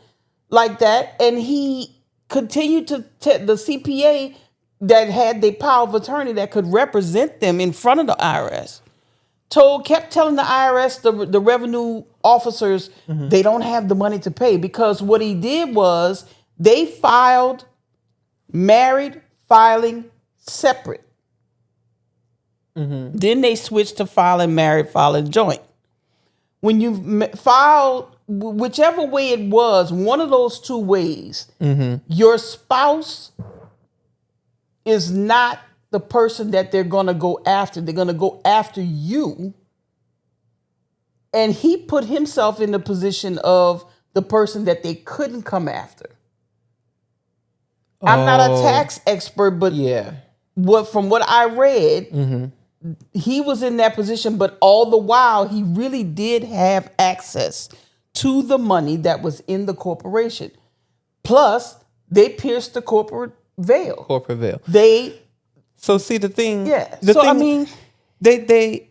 like that. And he continued to the CPA that had the power of attorney that could represent them in front of the IRS kept telling the IRS, the revenue officers, they don't have the money to pay, because what he did was they filed married filing separate. Then they switched to filing married filing joint. When you filed, whichever way it was, one of those two ways, your spouse is not the person that they're going to go after. They're going to go after you. And he put himself in the position of the person that they couldn't come after. I'm not a tax expert, but Yeah. from what I read, he was in that position, but all the while he really did have access to the money that was in the corporation. Plus, they pierced the corporate veil. Corporate veil. They So see the thing. Yeah. The So, thing, I mean- they.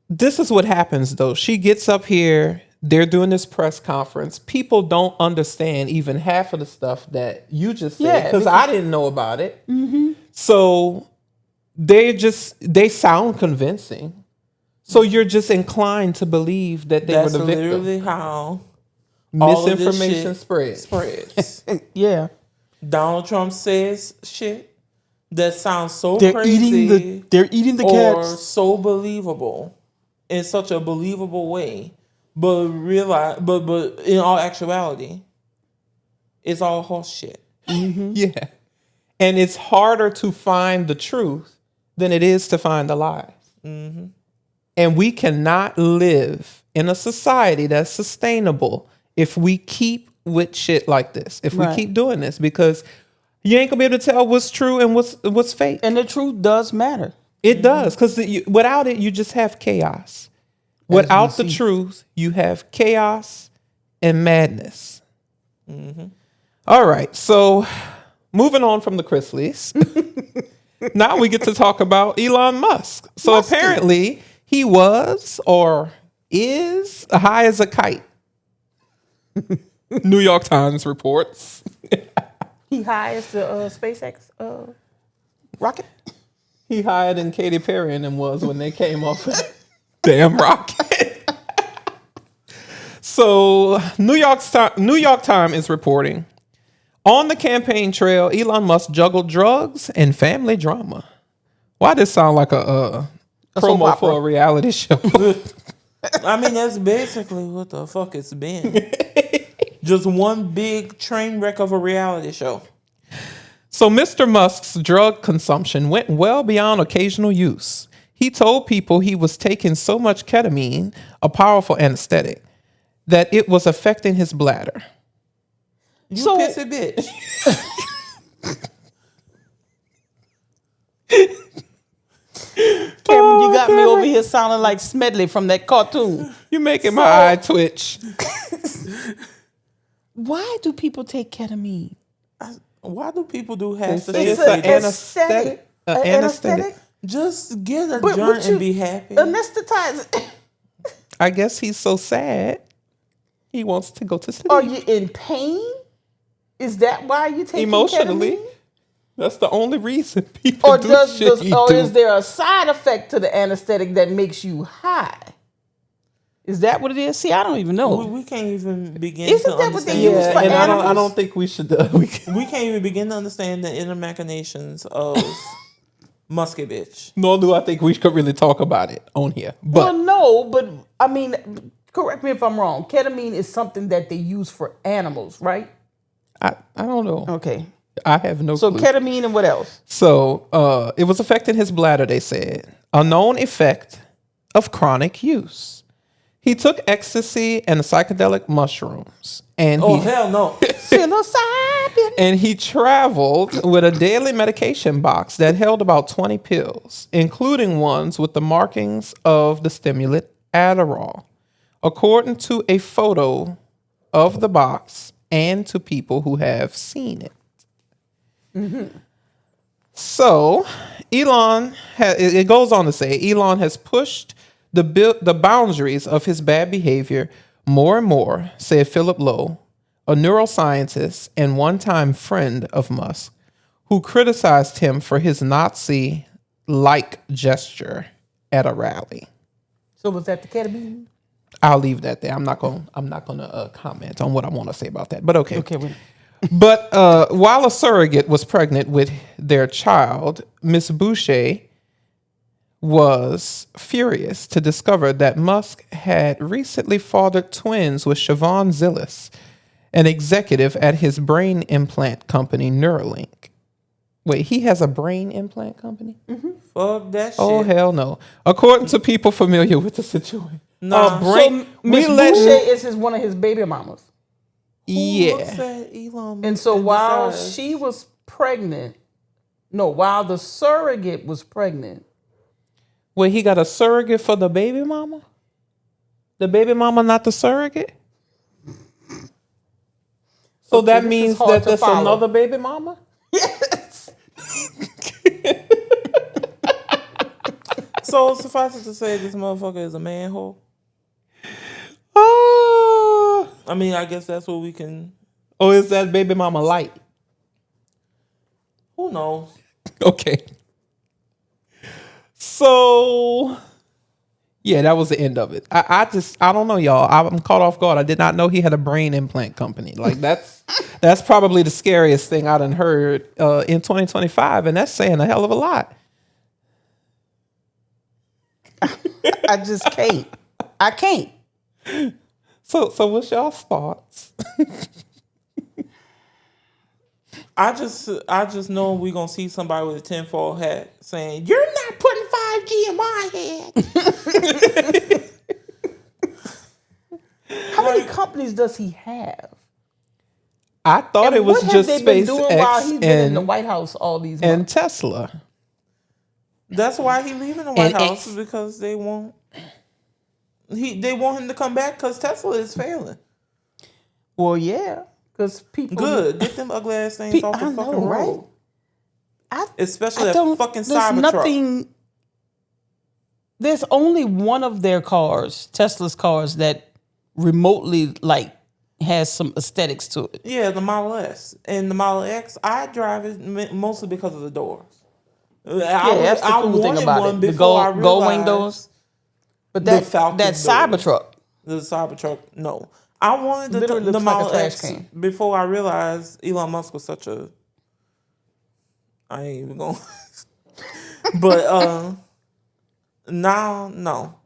This is what happens though. She gets up here. They're doing this press conference. People don't understand even half of the stuff that you just said, Yeah, because I didn't know about it. So they sound convincing. So you're just inclined to believe that they That's were the victim. literally how all of this Misinformation shit spreads. spreads. yeah. Donald Trump says shit that sounds so They're crazy eating the or cats. so believable in such a believable way, but in all actuality, it's all horse shit. Yeah. And it's harder to find the truth than it is to find the lies. And we cannot live in a society that's sustainable if we keep with shit like this. If we Right. keep doing this, because you ain't gonna be able to tell what's true and what's fake. And the truth does matter. It does, because without it, you just have chaos. Without the truth, you have chaos and madness. All right, so moving on from the Chrisleys, now we get to talk about Elon Musk. So apparently, he was or is high as a kite. New York Times reports. He hires the SpaceX rocket. He higher than Katy Perry and them was when they came off a damn rocket. So New York Times is reporting, on the campaign trail, Elon Musk juggled drugs and family drama. Why does this sound like a soap promo opera. for a reality show? I mean, that's basically what the fuck it's been. Just one big train wreck of a reality show. So Mr. Musk's drug consumption went well beyond occasional use. He told people he was taking so much ketamine, a powerful anesthetic, that it was affecting his bladder. You So- pissy bitch. Cameron, you got me over here sounding like Smedley from that cartoon. You're making my eye twitch. Why do people take ketamine? Why do people do half the say shit it's they an do? anesthetic. An anesthetic. Just get a But joint you- and be happy. Anesthetize. I guess he's so sad. He wants to go to sleep. Are you in pain? Is that why you take Emotionally. ketamine? That's the only reason people Or do does shit he or do. is there a side effect to the anesthetic that makes you high? Is that what it is? See, I don't even know. We can't even begin Isn't to that what they understand. use for and I animals? don't think we should. We can't even begin to understand the inner machinations of Musky bitch. Nor do I think we could really talk about it on here. Well, But no, but I mean, correct me if I'm wrong. Ketamine is something that they use for animals, right? I don't know. Okay. I have no So clue. ketamine and what else? So it was affecting his bladder, they said. A known effect of chronic use. He took ecstasy and psychedelic mushrooms. And Oh, he hell no. Psilocybin. and he traveled with a daily medication box that held about 20 pills, including ones with the markings of the stimulant Adderall, according to a photo of the box and to people who have seen it. So, it goes on to say, Elon has pushed the boundaries of his bad behavior more and more, said Philip Lowe, a neuroscientist and one-time friend of Musk, who criticized him for his Nazi-like gesture at a rally. So was that the ketamine? I'll leave that there. I'm not gonna comment on what I want to say about that. But okay. Okay. Wait. But while a surrogate was pregnant with their child, Miss Boucher was furious to discover that Musk had recently fathered twins with Siobhan Zillis, an executive at his brain implant company Neuralink. Wait, he has a brain implant company? Fuck that shit. Oh, hell no. According to people familiar with the situation. Nah. So Miss Boucher is one of his baby mamas. Who Yeah. looks at Elon And so and while decides- she was pregnant, while the surrogate was pregnant, Wait, he got a surrogate for the baby mama? The baby mama, not the surrogate? So Okay, that this means is hard that to there's follow. another baby mama? yes, So suffice it to say, this motherfucker is a manhole. Oh, I mean, I guess that's what we can. or is that baby mama light? Who knows? Okay. So, yeah, that was the end of it. I don't know, y'all. I'm caught off guard. I did not know he had a brain implant company. Like that's probably the scariest thing I done heard in 2025, and that's saying a hell of a lot. I just can't. I can't. So what's y'all's thoughts? I just know we're gonna see somebody with a tinfoil hat saying, "You're not putting 5G in my head." How many companies does he have? I thought And it was what just have they been doing while he's SpaceX been in the and, White House all these and months? Tesla. That's why he leaving the White And House, because they want him to come back because Tesla is failing. Well, yeah, because people Good, get them ugly ass things off the I know, fucking road. right? Especially that fucking Cybertruck. There's only one of their cars, Tesla's cars, that remotely has some aesthetics to it. Yeah, the Model S and the Model X. I drive it mostly because of the doors. Yeah, that's the cool thing wanted about one it. The before I gold wing realized doors. But the that Falcon doors. Cybertruck. The Cybertruck. No, I wanted Literally the looks like a Model trash X can. before I realized Elon Musk was such a. I ain't even going. But now, no,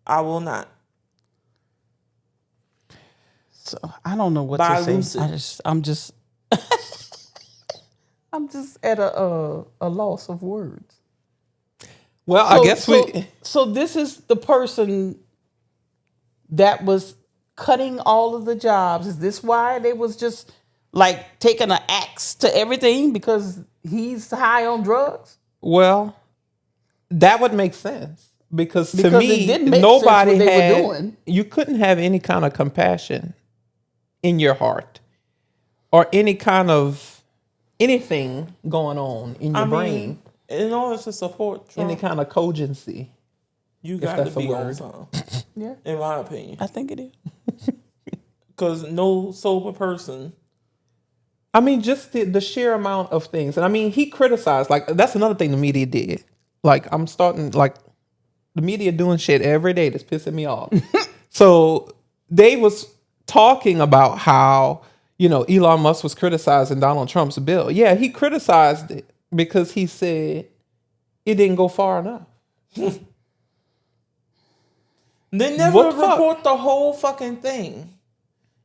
I will not. So I don't know what Buy to say. Lucid. I'm just I'm just at a loss of words. Well, I guess So this is the person that was cutting all of the jobs. Is this why they was just like taking an axe to everything because he's high on drugs? Well, that would make sense because to Because me, it didn't make nobody sense what they were had. doing. You couldn't have any kind of compassion in your heart or any kind of anything going on in your brain. In order to support Trump, Any kind of cogency. you if got to that's a be on word. something. Yeah, In my opinion, I think it is. because no sober person. I mean, just the sheer amount of things. And I mean, he criticized, like, that's another thing the media did. Like, I'm starting, like, the media doing shit every day that's pissing me off. So they was talking about how, Elon Musk was criticizing Donald Trump's bill. Yeah, he criticized it because he said it didn't go far enough. They never What the fuck? report the whole fucking thing.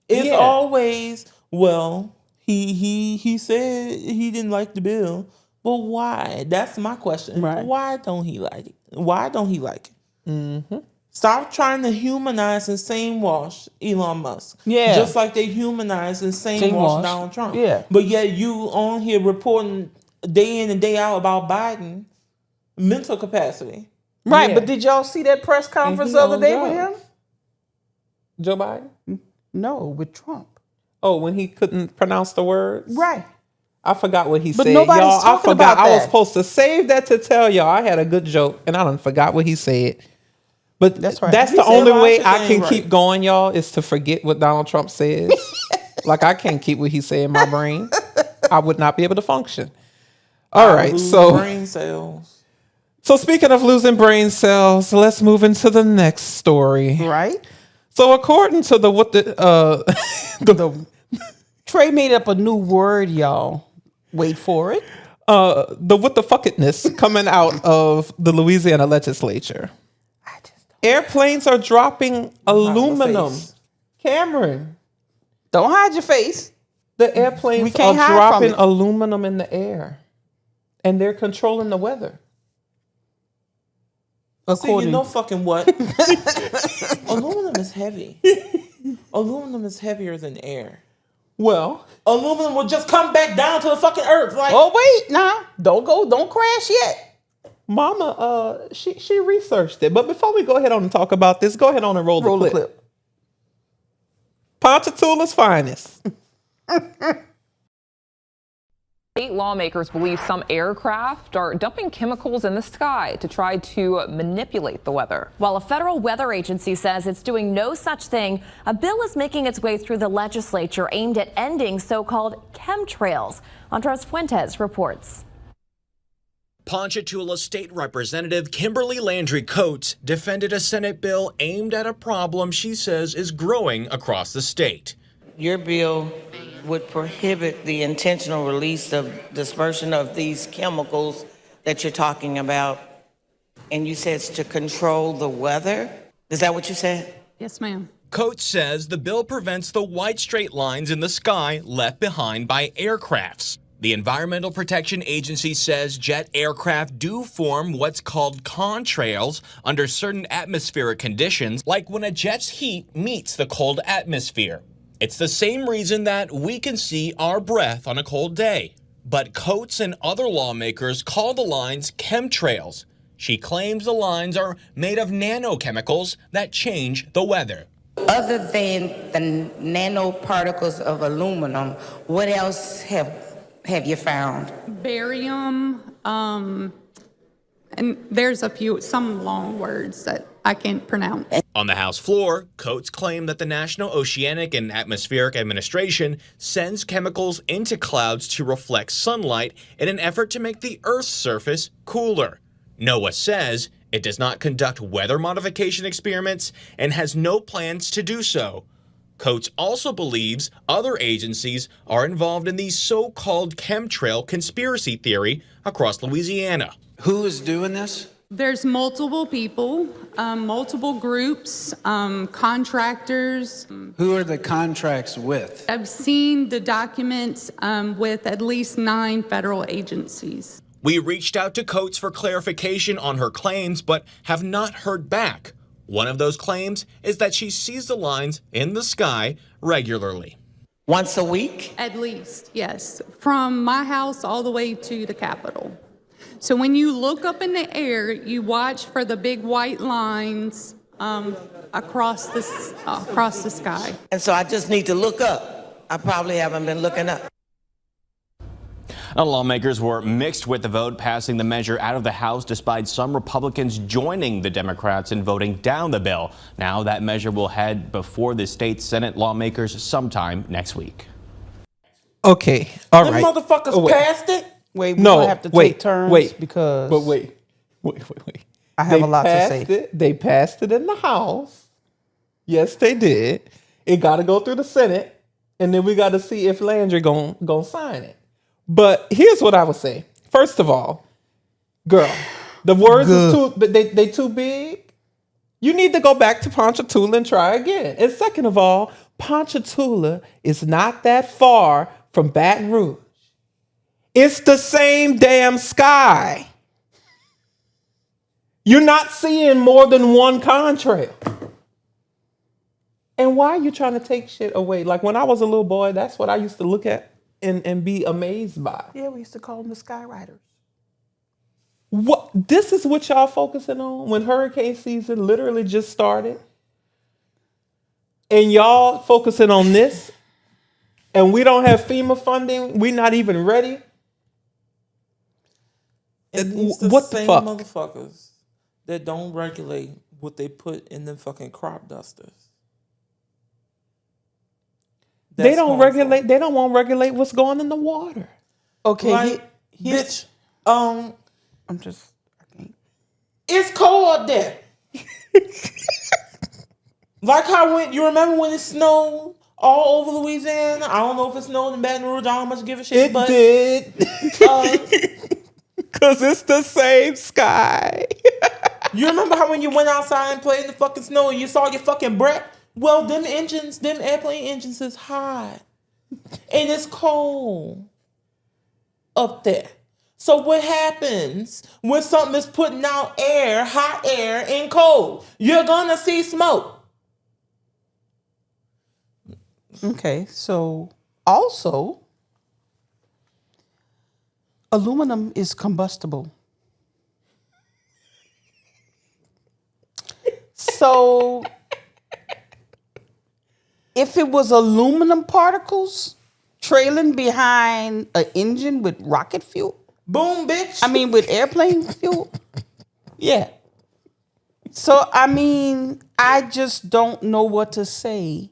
It's Yeah. always, well, he said he didn't like the bill, but why? That's my question. Right. Why don't he like it? Why don't he like it? Mm-hmm. Stop trying to humanize and same-wash Elon Musk. Yeah. Just like they humanize and same-wash Same-wash. Donald Trump. Yeah. But yet you on here reporting day in and day out about Biden mental capacity. Right, Yeah. but did y'all see that press conference he the other on day with drugs. him? Joe Biden? No, with Trump. Oh, when he couldn't pronounce the words? Right. I forgot what he But said. nobody's Y'all, I talking forgot. about I was that. supposed to save that to tell y'all. I had a good joke, and I done forgot what he said. But That's right. that's He the said only a lot way of shit I that can ain't right. keep going, y'all, is to forget what Donald Trump says. Like, I can't keep what he said in my brain. I would not be able to function. All right, Lose so brain cells. speaking of losing brain cells, let's move into the next story. Right? So according to Trey made up a new word, y'all. Wait for it. the what the fuckitness coming out of the Louisiana legislature. Airplanes are dropping aluminum. face. Cameron, Don't hide your face. the We airplanes are can't hide from dropping it. aluminum in the air, and they're controlling the weather. See, you know fucking what? Aluminum is heavy. Aluminum is heavier than air. Well, Aluminum will just come back down to the fucking earth. Like, Oh wait, nah. Don't crash yet. Mama, she researched it. But before we go ahead on and talk about this, go ahead on and roll Roll the the clip. clip. Ponchatoula's finest. State lawmakers believe some aircraft are dumping chemicals in the sky to try to manipulate the weather. While a federal weather agency says it's doing no such thing, a bill is making its way through the legislature aimed at ending so-called chemtrails. Andres Fuentes reports. Ponchatoula State Representative Kimberly Landry Coates defended a Senate bill aimed at a problem she says is growing across the state. Your bill would prohibit the intentional release of dispersion of these chemicals that you're talking about. And you said it's to control the weather? Is that what you said? Yes, ma'am. Coates says the bill prevents the white straight lines in the sky left behind by aircrafts. The Environmental Protection Agency says jet aircraft do form what's called contrails under certain atmospheric conditions, like when a jet's heat meets the cold atmosphere. It's the same reason that we can see our breath on a cold day. But Coates and other lawmakers call the lines chemtrails. She claims the lines are made of nanochemicals that change the weather. Other than the nanoparticles of aluminum, what else have you found? Barium, and there's some long words that I can't pronounce. On the House floor, Coates claimed that the National Oceanic and Atmospheric Administration sends chemicals into clouds to reflect sunlight in an effort to make the Earth's surface cooler. NOAA says it does not conduct weather modification experiments and has no plans to do so. Coates also believes other agencies are involved in the so-called chemtrail conspiracy theory across Louisiana. Who is doing this? There's multiple people, multiple groups, contractors. Who are the contracts with? I've seen the documents with at least 9 federal agencies. We reached out to Coates for clarification on her claims, but have not heard back. One of those claims is that she sees the lines in the sky regularly. Once a week? At least, yes. From my house all the way to the Capitol. So when you look up in the air, you watch for the big white lines across the sky. And so I just need to look up. I probably haven't been looking up. Lawmakers were mixed with the vote, passing the measure out of the House despite some Republicans joining the Democrats in voting down the bill. Now that measure will head before the state Senate lawmakers sometime next week. Okay, all right. Them motherfuckers passed it? Wait, we're gonna have to take turns because But wait. I have a lot to say. They passed it in the House. Yes, they did. It got to go through the Senate, and then we got to see if Landry gonna sign it. But here's what I would say. First of all, girl, the words is they too big. You need to go back to Ponchatoula and try again. And second of all, Ponchatoula is not that far from Baton Rouge. It's the same damn sky. You're not seeing more than one contrail. And why are you trying to take shit away? Like when I was a little boy, that's what I used to look at and be amazed by. Yeah, we used to call them the Sky Riders. What? This is what y'all focusing on when hurricane season literally just started? And y'all focusing on this? And we don't have FEMA funding? We're not even ready? And it's the what the same fuck? motherfuckers that don't regulate what they put in the fucking crop dusters. They don't regulate. They don't want to regulate what's going in the water. Okay, Like, bitch, I'm just. I can't. it's cold up there. Like how when you remember when it snowed all over Louisiana? I don't know if it snowed in Baton Rouge. I don't much give a shit. It did. Because it's the same sky. You remember how when you went outside and played in the fucking snow and you saw your fucking breath? Well, them airplane engines is hot. And it's cold up there. So what happens when something is putting out air, hot air, and cold? You're gonna see smoke. Okay, so also, aluminum is combustible. So, if it was aluminum particles trailing behind an engine with rocket fuel, boom, bitch. I mean, with airplane fuel, yeah. So, I mean, I just don't know what to say,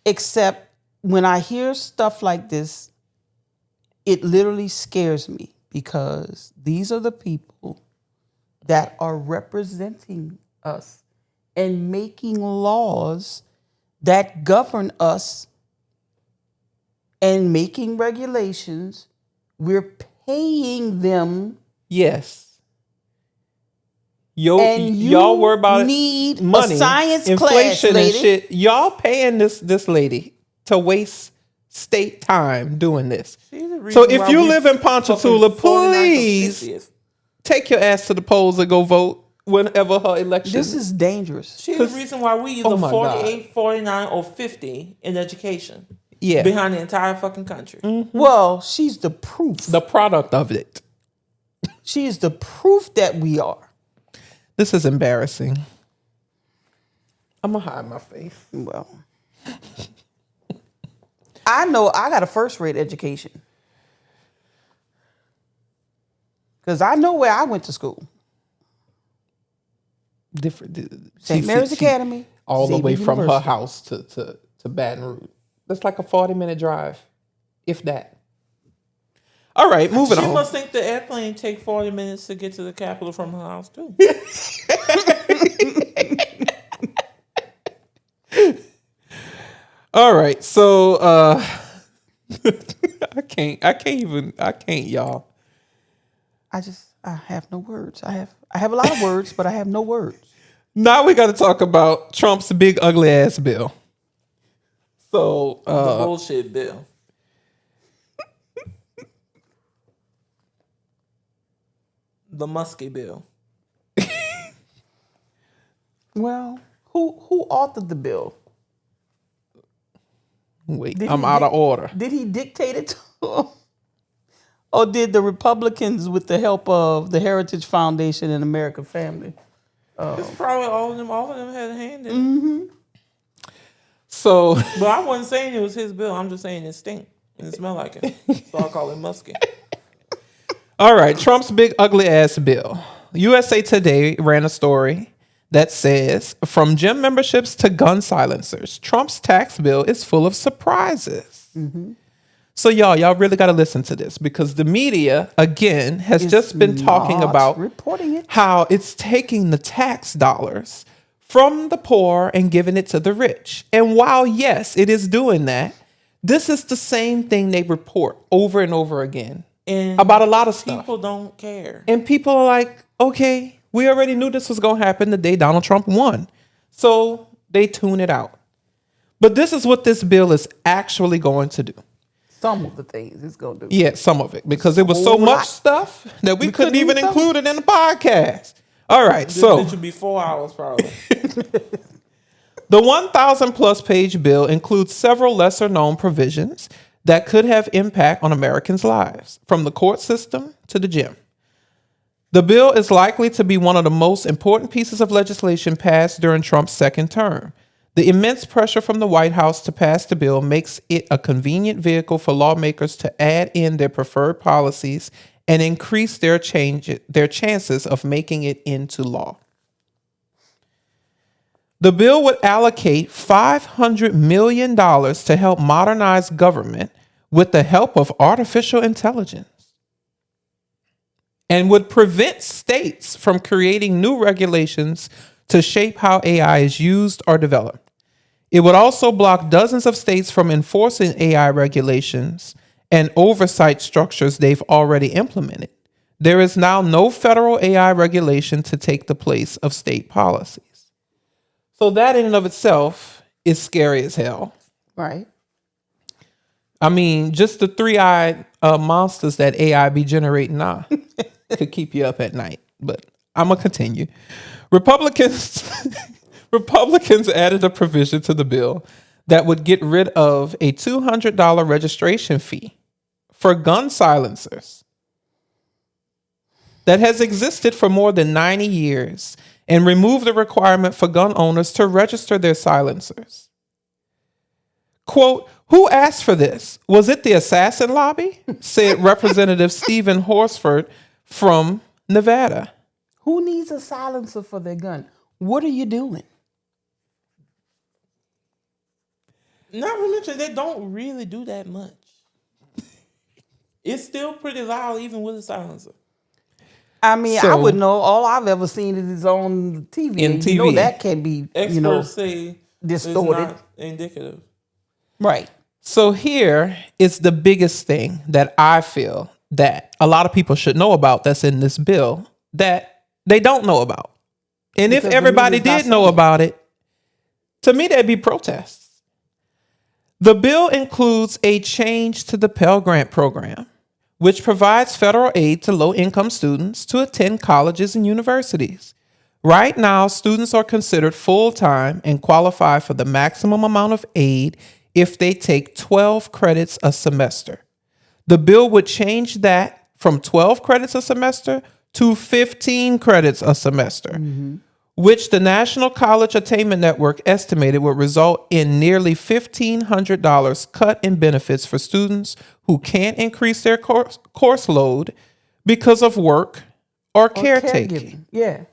except when I hear stuff like this, it literally scares me because these are the people that are representing us and making laws that govern us and making regulations. We're paying them. Yes. And y'all worry about need money, a science inflation, class, lady. and shit. Y'all paying this lady to waste state time doing this. So if you live in Ponchatoula, please take your ass to the polls and go vote whenever her election. This is dangerous. She's the reason why we either Oh my 48, 49, or 50 in education. Yeah. Behind the entire fucking country. Well, she's the proof. The product of it. She is the proof that we are. This is embarrassing. I'm going to hide my face. Well, I know I got a first-rate education. Because I know where I went to school. Different. St. Mary's Academy. All the Xavier way from her University. house to Baton Rouge. That's like a 40-minute drive, if that. All right, moving She on. must think the airplane take 40 minutes to get to the Capitol from her house, too. All right, so I can't, y'all. I have no words. I have a lot of words, but I have no words. Now we got to talk about Trump's big ugly ass bill. So the bullshit bill. The Muskie bill. Well, who authored the bill? Wait, I'm out of order. Did he dictate it to him? Or did the Republicans, with the help of the Heritage Foundation and American Family? It's probably all of them had a hand in it. So, but I wasn't saying it was his bill. I'm just saying it stink and it smelled like it. So I'll call it Muskie. All right, Trump's big ugly ass bill. USA Today ran a story that says, from gym memberships to gun silencers, Trump's tax bill is full of surprises. Mm-hmm. So y'all really got to listen to this, because the media, again, has just been talking about reporting it. How it's taking the tax dollars from the poor and giving it to the rich. And while, yes, it is doing that, this is the same thing they report over and over again and about a lot of stuff. People don't care. And people are like, okay, we already knew this was going to happen the day Donald Trump won. So they tune it out. But this is what this bill is actually going to do. Some of the things it's going to do. Yeah, some of it. Because it was so much stuff that we couldn't even include it in the podcast. All right, so it should be 4 hours probably. The 1,000 plus page bill includes several lesser known provisions that could have impact on Americans' lives, from the court system to the gym. The bill is likely to be one of the most important pieces of legislation passed during Trump's second term. The immense pressure from the White House to pass the bill makes it a convenient vehicle for lawmakers to add in their preferred policies and increase their chances of making it into law. The bill would allocate $500 million to help modernize government with the help of artificial intelligence, and would prevent states from creating new regulations to shape how AI is used or developed. It would also block dozens of states from enforcing AI regulations and oversight structures they've already implemented. There is now no federal AI regulation to take the place of state policies. So that in and of itself is scary as hell. Right. I mean, just the three-eyed monsters that AI be generating now could keep you up at night. But I'm going to continue. Republicans added a provision to the bill that would get rid of a $200 registration fee for gun silencers that has existed for more than 90 years, and remove the requirement for gun owners to register their silencers. Quote, who asked for this? Was it the assassin lobby? Said Representative Stephen Horsford from Nevada. Who needs a silencer for their gun? What are you doing? Not to mention, they don't really do that much. It's still pretty loud even with a silencer. I mean, I would know. All I've ever seen is on TV. In You know TV. that can be, Experts say distorted. It's not indicative. Right. So here is the biggest thing that I feel that a lot of people should know about that's in this bill that they don't know about. And Because if everybody the media's did not know saying it. about it, to me, that'd be protests. The bill includes a change to the Pell Grant program, which provides federal aid to low-income students to attend colleges and universities. Right now, students are considered full-time and qualify for the maximum amount of aid if they take 12 credits a semester. The bill would change that from 12 credits a semester to 15 credits a semester, which the National College Attainment Network estimated would result in nearly $1,500 cut in benefits for students who can't increase their course load because of work or caretaking. Caregiving. Yeah.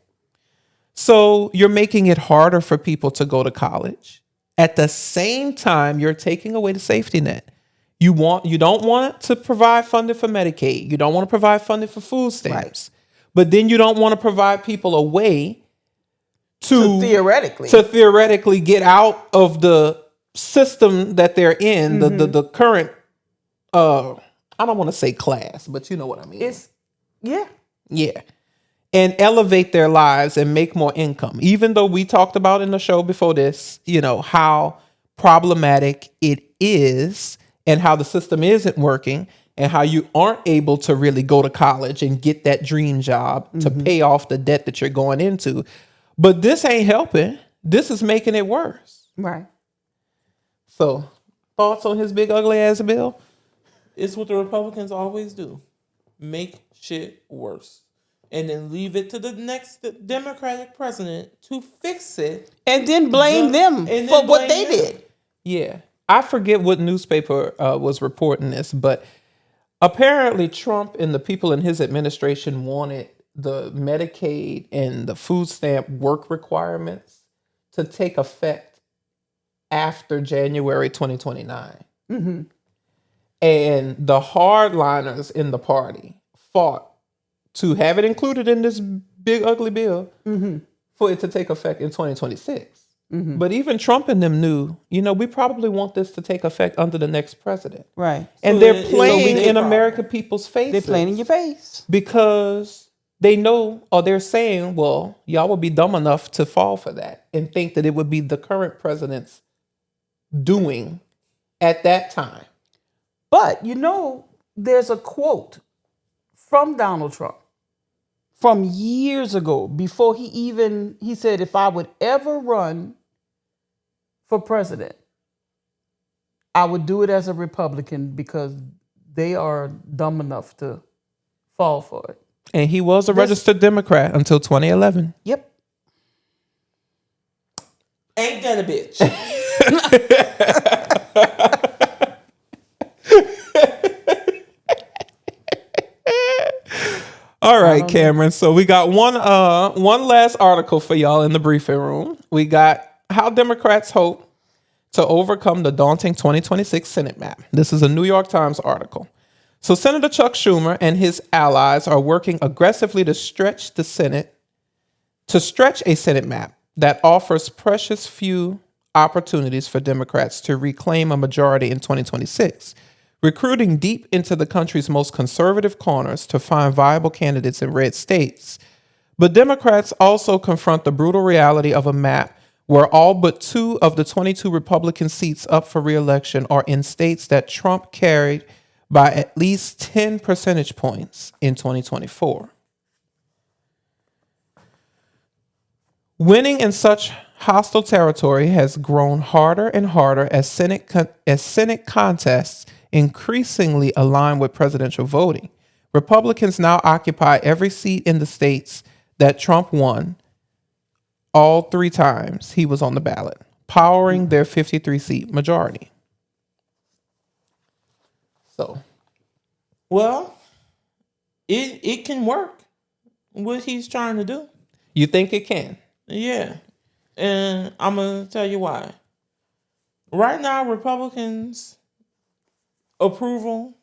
So you're making it harder for people to go to college. At the same time, you're taking away the safety net. You don't want to provide funding for Medicaid. You don't want to provide funding for food stamps. But then you don't want to provide people a way to theoretically get out of the system that they're in, the current I don't want to say class, but you know what I mean. Yeah. And elevate their lives and make more income. Even though we talked about in the show before this, how problematic it is and how the system isn't working and how you aren't able to really go to college and get that dream job to pay off the debt that you're going into. But this ain't helping. This is making it worse. Right. So, thoughts on his big ugly ass bill? It's what the Republicans always do. Make shit worse. And then leave it to the next Democratic president to fix it. And then blame them for what they did. Yeah. I forget what newspaper was reporting this, but apparently Trump and the people in his administration wanted the Medicaid and the food stamp work requirements to take effect after January 2029. Mm-hmm. And the hardliners in the party fought to have it included in this big ugly bill for it to take effect in 2026. But even Trump and them knew, we probably want this to take effect under the next president. Right. And So they're playing in American people's faces. They're playing in your face. Because they know, or they're saying, well, y'all would be dumb enough to fall for that and think that it would be the current president's doing at that time. But, there's a quote from Donald Trump from years ago before he said, if I would ever run for president, I would do it as a Republican because they are dumb enough to fall for it. And he was a registered Democrat until 2011. Yep. Ain't that a bitch? All right, Cameron. So we got one last article for y'all in the briefing room. We got how Democrats hope to overcome the daunting 2026 Senate map. This is a New York Times article. So Senator Chuck Schumer and his allies are working aggressively to stretch a Senate map that offers precious few opportunities for Democrats to reclaim a majority in 2026, recruiting deep into the country's most conservative corners to find viable candidates in red states. But Democrats also confront the brutal reality of a map where all but 2 of the 22 Republican seats up for re-election are in states that Trump carried by at least 10 percentage points in 2024. Winning in such hostile territory has grown harder and harder as Senate contests increasingly align with presidential voting. Republicans now occupy every seat in the states that Trump won all 3 times he was on the ballot, powering their 53-seat majority. So, well, it can work, what he's trying to do. You think it can? Yeah. And I'm going to tell you why. Right now, Republicans' approval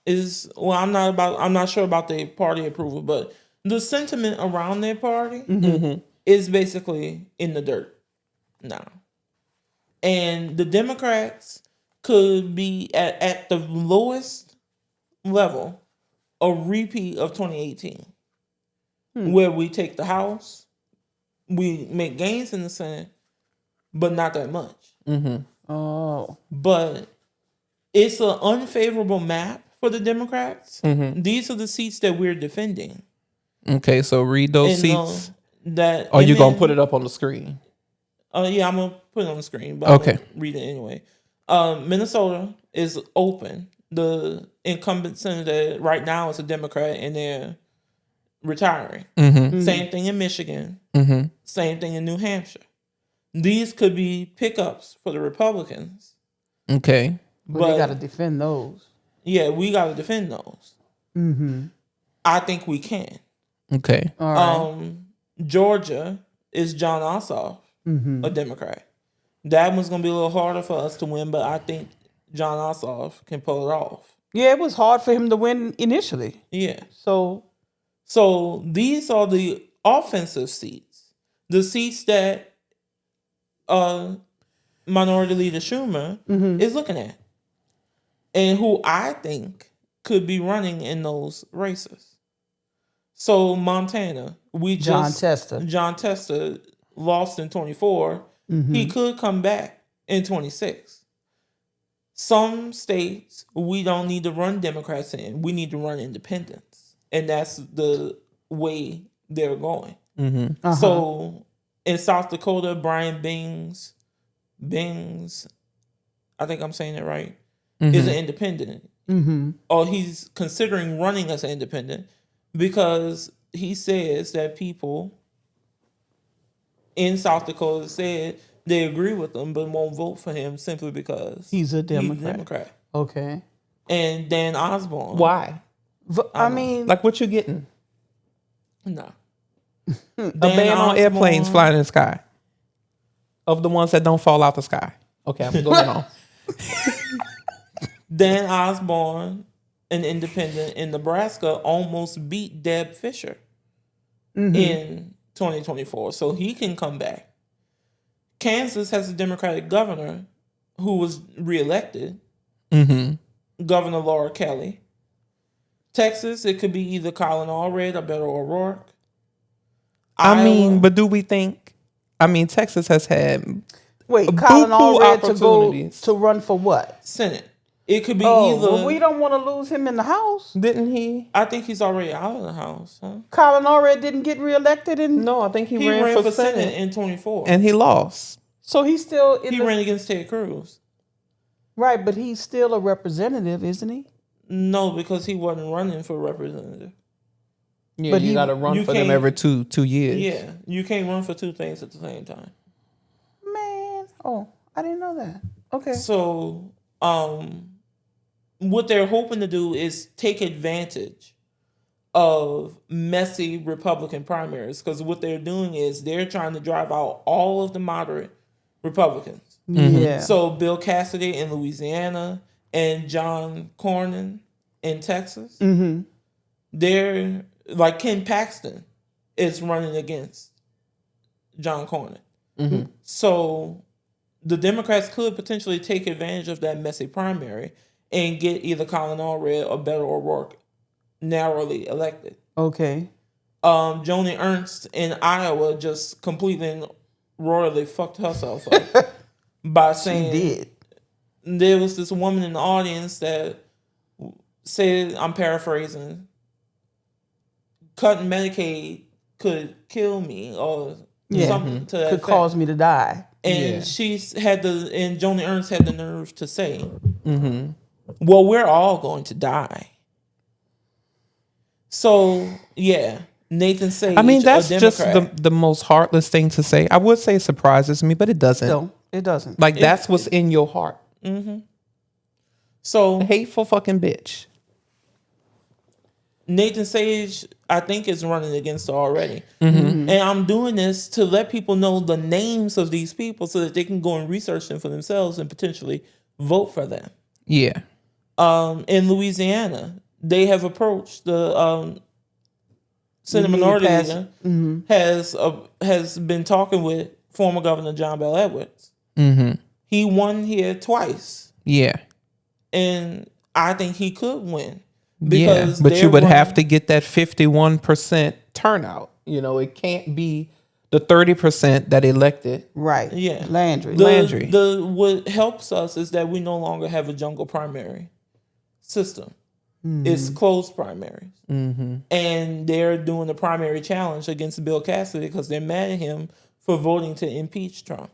is, well, I'm not sure about the party approval, but the sentiment around their party is basically in the dirt now. And the Democrats could be at the lowest level a repeat of 2018, where we take the House, we make gains in the Senate, but not that much. Oh. But it's an unfavorable map for the Democrats. These are the seats that we're defending. Okay, so read those seats. Are you going to put it up on the screen? Yeah, I'm going to put it on the screen, but okay. I'm going to read it anyway. Minnesota is open. The incumbent senator right now is a Democrat, and they're retiring. Same thing in Michigan. Same thing in New Hampshire. These could be pickups for the Republicans. Okay. But we got to defend those. Yeah, we got to defend those. I think we can. Okay. All right. Georgia is John Ossoff, a Democrat. That one's going to be a little harder for us to win, but I think John Ossoff can pull it off. Yeah, it was hard for him to win initially. Yeah. So these are the offensive seats. The seats that Minority Leader Schumer is looking at. And who I think could be running in those races. So Montana, John Tester. John Tester lost in 24. He could come back in 26. Some states we don't need to run Democrats in. We need to run independents. And that's the way they're going. So in South Dakota, Brian Bings, I think I'm saying it right, is an independent. Or he's considering running as an independent because he says that people in South Dakota said they agree with him but won't vote for him simply because He's a Democrat. Okay. And Dan Osborne. Why? I mean, Like, what you getting? No. A ban on airplanes flying in the sky. Of the ones that don't fall out the sky. Okay, I'm going on. Dan Osborne, an independent in Nebraska, almost beat Deb Fisher in 2024. So he can come back. Kansas has a Democratic governor who was reelected. Governor Laura Kelly. Texas, it could be either Colin Allred or Beto O'Rourke. I mean, but do we think... I mean, Texas has had... Wait, Colin Allred opportunities. to run for what? Senate. It could be either. either. Well, we don't want to lose him in the House. Didn't he? I think he's already out of the House. Huh? Colin Allred didn't get reelected in. No, I think He ran for Senate in 24. And he lost. So he's still in. He ran against Ted Cruz. Right, but he's still a representative, isn't he? No, because he wasn't running for representative. Yeah, But you got to run for them every two years. Yeah, you can't run for two things at the same time. Man, I didn't know that. Okay. So, what they're hoping to do is take advantage of messy Republican primaries, because what they're doing is they're trying to drive out all of the moderate Republicans. Yeah. So Bill Cassidy in Louisiana and John Cornyn in Texas, they're like Ken Paxton is running against John Cornyn. So the Democrats could potentially take advantage of that messy primary and get either Colin Allred or Beto O'Rourke narrowly elected. Okay. Joni Ernst in Iowa just completely and royally fucked herself up by saying She did. There was this woman in the audience that said, I'm paraphrasing, cutting Medicaid could kill me or something to that could effect. cause me to die. And and Joni Ernst had the nerve to say, well, we're all going to die. So, yeah, Nathan Sage, I mean, that's a just Democrat. the most heartless thing to say. I would say it surprises me, but it doesn't. No, it doesn't. Like, that's what's in your heart. So, A hateful fucking bitch. Nathan Sage, I think, is running against her already. And I'm doing this to let people know the names of these people so that they can go and research them for themselves and potentially vote for them. Yeah. In Louisiana, they have approached the Senate Minority Leader has been talking with former Governor John Bell Edwards. He won here twice. Yeah. And I think he could win. Yeah, but you would have to get that 51% turnout. You know, it can't be the 30% that elected. Right. Yeah. Landry. What helps us is that we no longer have a jungle primary system. It's closed primaries. And they're doing the primary challenge against Bill Cassidy because they're mad at him for voting to impeach Trump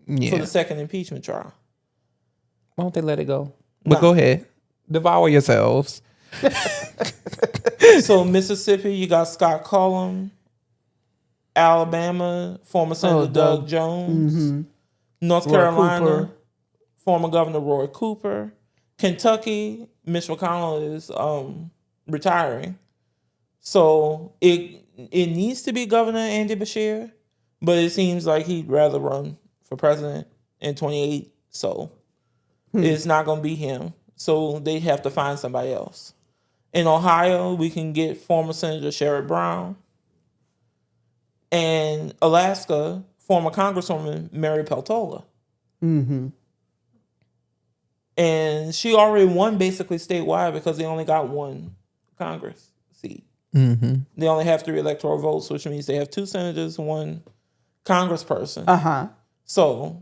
for the second impeachment trial. Why don't they let it go? But go ahead. Devour yourselves. So Mississippi, you got Scott Cullum. Alabama, former Senator Doug Jones. North Carolina, Cooper. former Governor Roy Cooper. Kentucky, Mitch McConnell is retiring. So it needs to be Governor Andy Beshear, but it seems like he'd rather run for president in 2028. So it's not going to be him. So they have to find somebody else. In Ohio, we can get former Senator Sherrod Brown. And Alaska, former Congresswoman Mary Peltola. And she already won basically statewide because they only got one Congress seat. They only have 3 electoral votes, which means they have 2 senators, 1 congressperson. So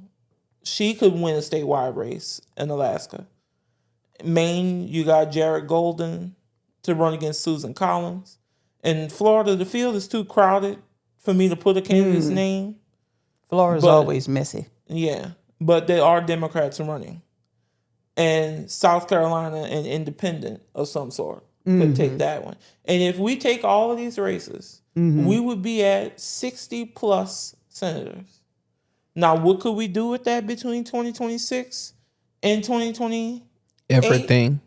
she could win a statewide race in Alaska. Maine, you got Jared Golden to run against Susan Collins. In Florida, the field is too crowded for me to put a candidate's name. Florida's always messy. Yeah, but there are Democrats running. And South Carolina, an independent of some sort, could take that one. And if we take all of these races, we would be at 60 plus senators. Now, what could we do with that between 2026 and 2028? Everything.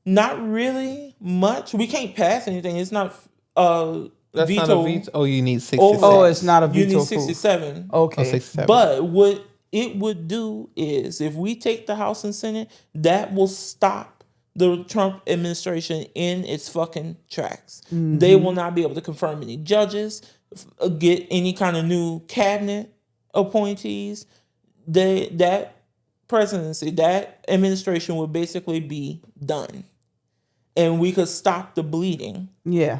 Not really much. We can't pass anything. It's not That's veto. not a veto. Oh, you need 66. Oh, it's not a veto. You need 67. Okay. Oh, 67. But what it would do is if we take the House and Senate, that will stop the Trump administration in its fucking tracks. They will not be able to confirm any judges, get any kind of new cabinet appointees. That presidency, that administration would basically be done. And we could stop the bleeding. Yeah.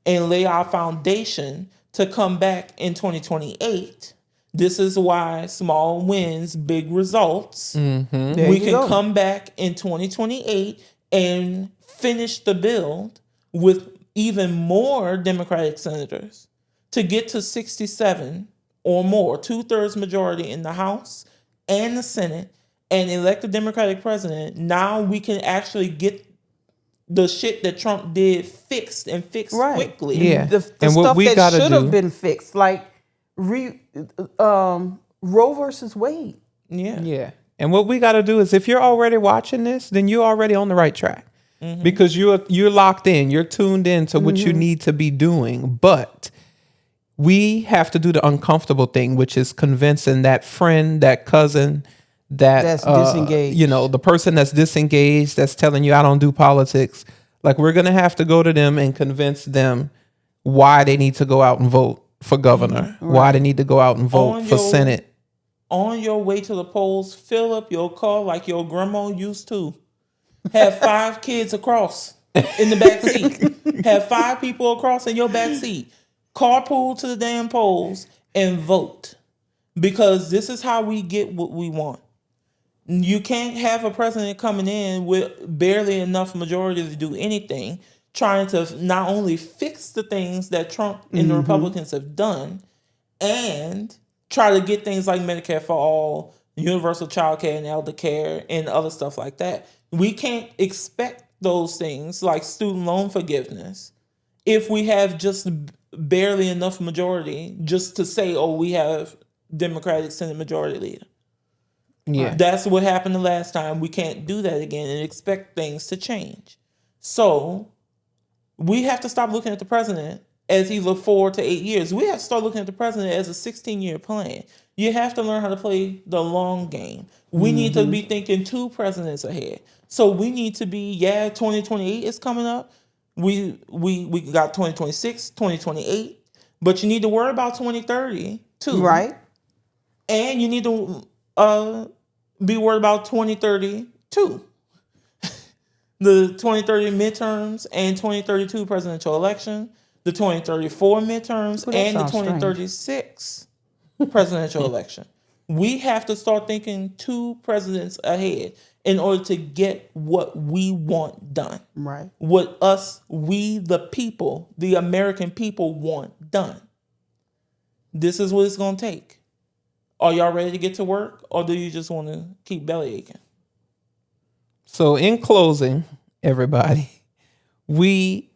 And lay our foundation to come back in 2028. This is why small wins, big results. We can come back in 2028 and finish the build with even more Democratic senators to get to 67 or more, 2/3 majority in the House and the Senate, and elect a Democratic president. Now we can actually get the shit that Trump did fixed and fixed quickly. Yeah. The And what stuff we that gotta should do- have been fixed, like Roe versus Wade. Yeah. Yeah. And what we got to do is if you're already watching this, then you're already on the right track. Because you're locked in, you're tuned in to what you need to be doing. But we have to do the uncomfortable thing, which is convincing that friend, that cousin, that's disengaged. You know, the person that's disengaged, that's telling you I don't do politics. Like, we're going to have to go to them and convince them why they need to go out and vote for governor, why they need to go out and vote for Senate. On your way to the polls, fill up your car like your grandma used to. Have 5 kids across in the back seat. Have 5 people across in your back seat. Carpool to the damn polls and vote. Because this is how we get what we want. You can't have a president coming in with barely enough majority to do anything, trying to not only fix the things that Trump and the Republicans have done, and try to get things like Medicare for all, universal child care and elder care, and other stuff like that. We can't expect those things like student loan forgiveness if we have just barely enough majority just to say, oh, we have Democratic Senate Majority Leader. Yeah. That's what happened the last time. We can't do that again and expect things to change. So we have to stop looking at the president as either 4 to 8 years. We have to start looking at the president as a 16-year plan. You have to learn how to play the long game. We need to be thinking 2 presidents ahead. So we need to be, 2028 is coming up. We got 2026, 2028, but you need to worry about 2030 too. Right. And you need to be worried about 2032. The 2030 midterms and 2032 presidential election, the 2034 midterms, Ooh, that and the sounds strange. 2036 presidential election. We have to start thinking 2 presidents ahead in order to get what we want done. Right. What we the people, the American people want done. This is what it's going to take. Are y'all ready to get to work, or do you just want to keep belly aching? So in closing, everybody, we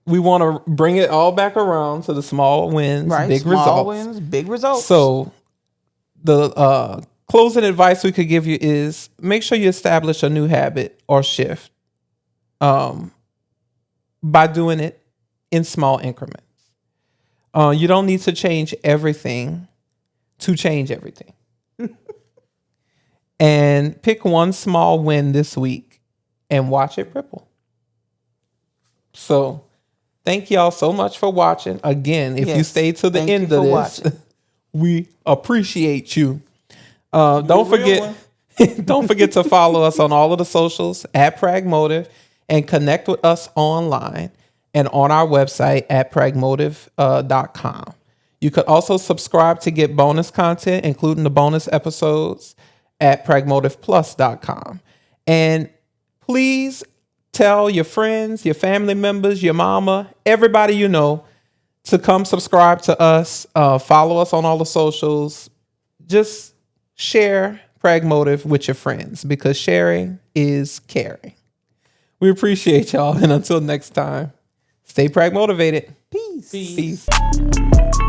want to bring it all back around to the small wins, Right. big Small results. wins, big results. So the closing advice we could give you is make sure you establish a new habit or shift by doing it in small increments. You don't need to change everything to change everything. And pick one small win this week and watch it ripple. So thank y'all so much for watching. Again, if you Yes, stay to the thank you end for of this, watching. we appreciate you. Don't forget to follow us on all of the socials at Pragmotiv and connect with us online and on our website at pragmotiv.com. You could also subscribe to get bonus content, including the bonus episodes at pragmotivplus.com. And please tell your friends, your family members, your mama, everybody you know to come subscribe to us. Follow us on all the socials. Just share Pragmotiv with your friends because sharing is caring. We appreciate y'all. And until next time, stay pragmotivated. Peace. Peace.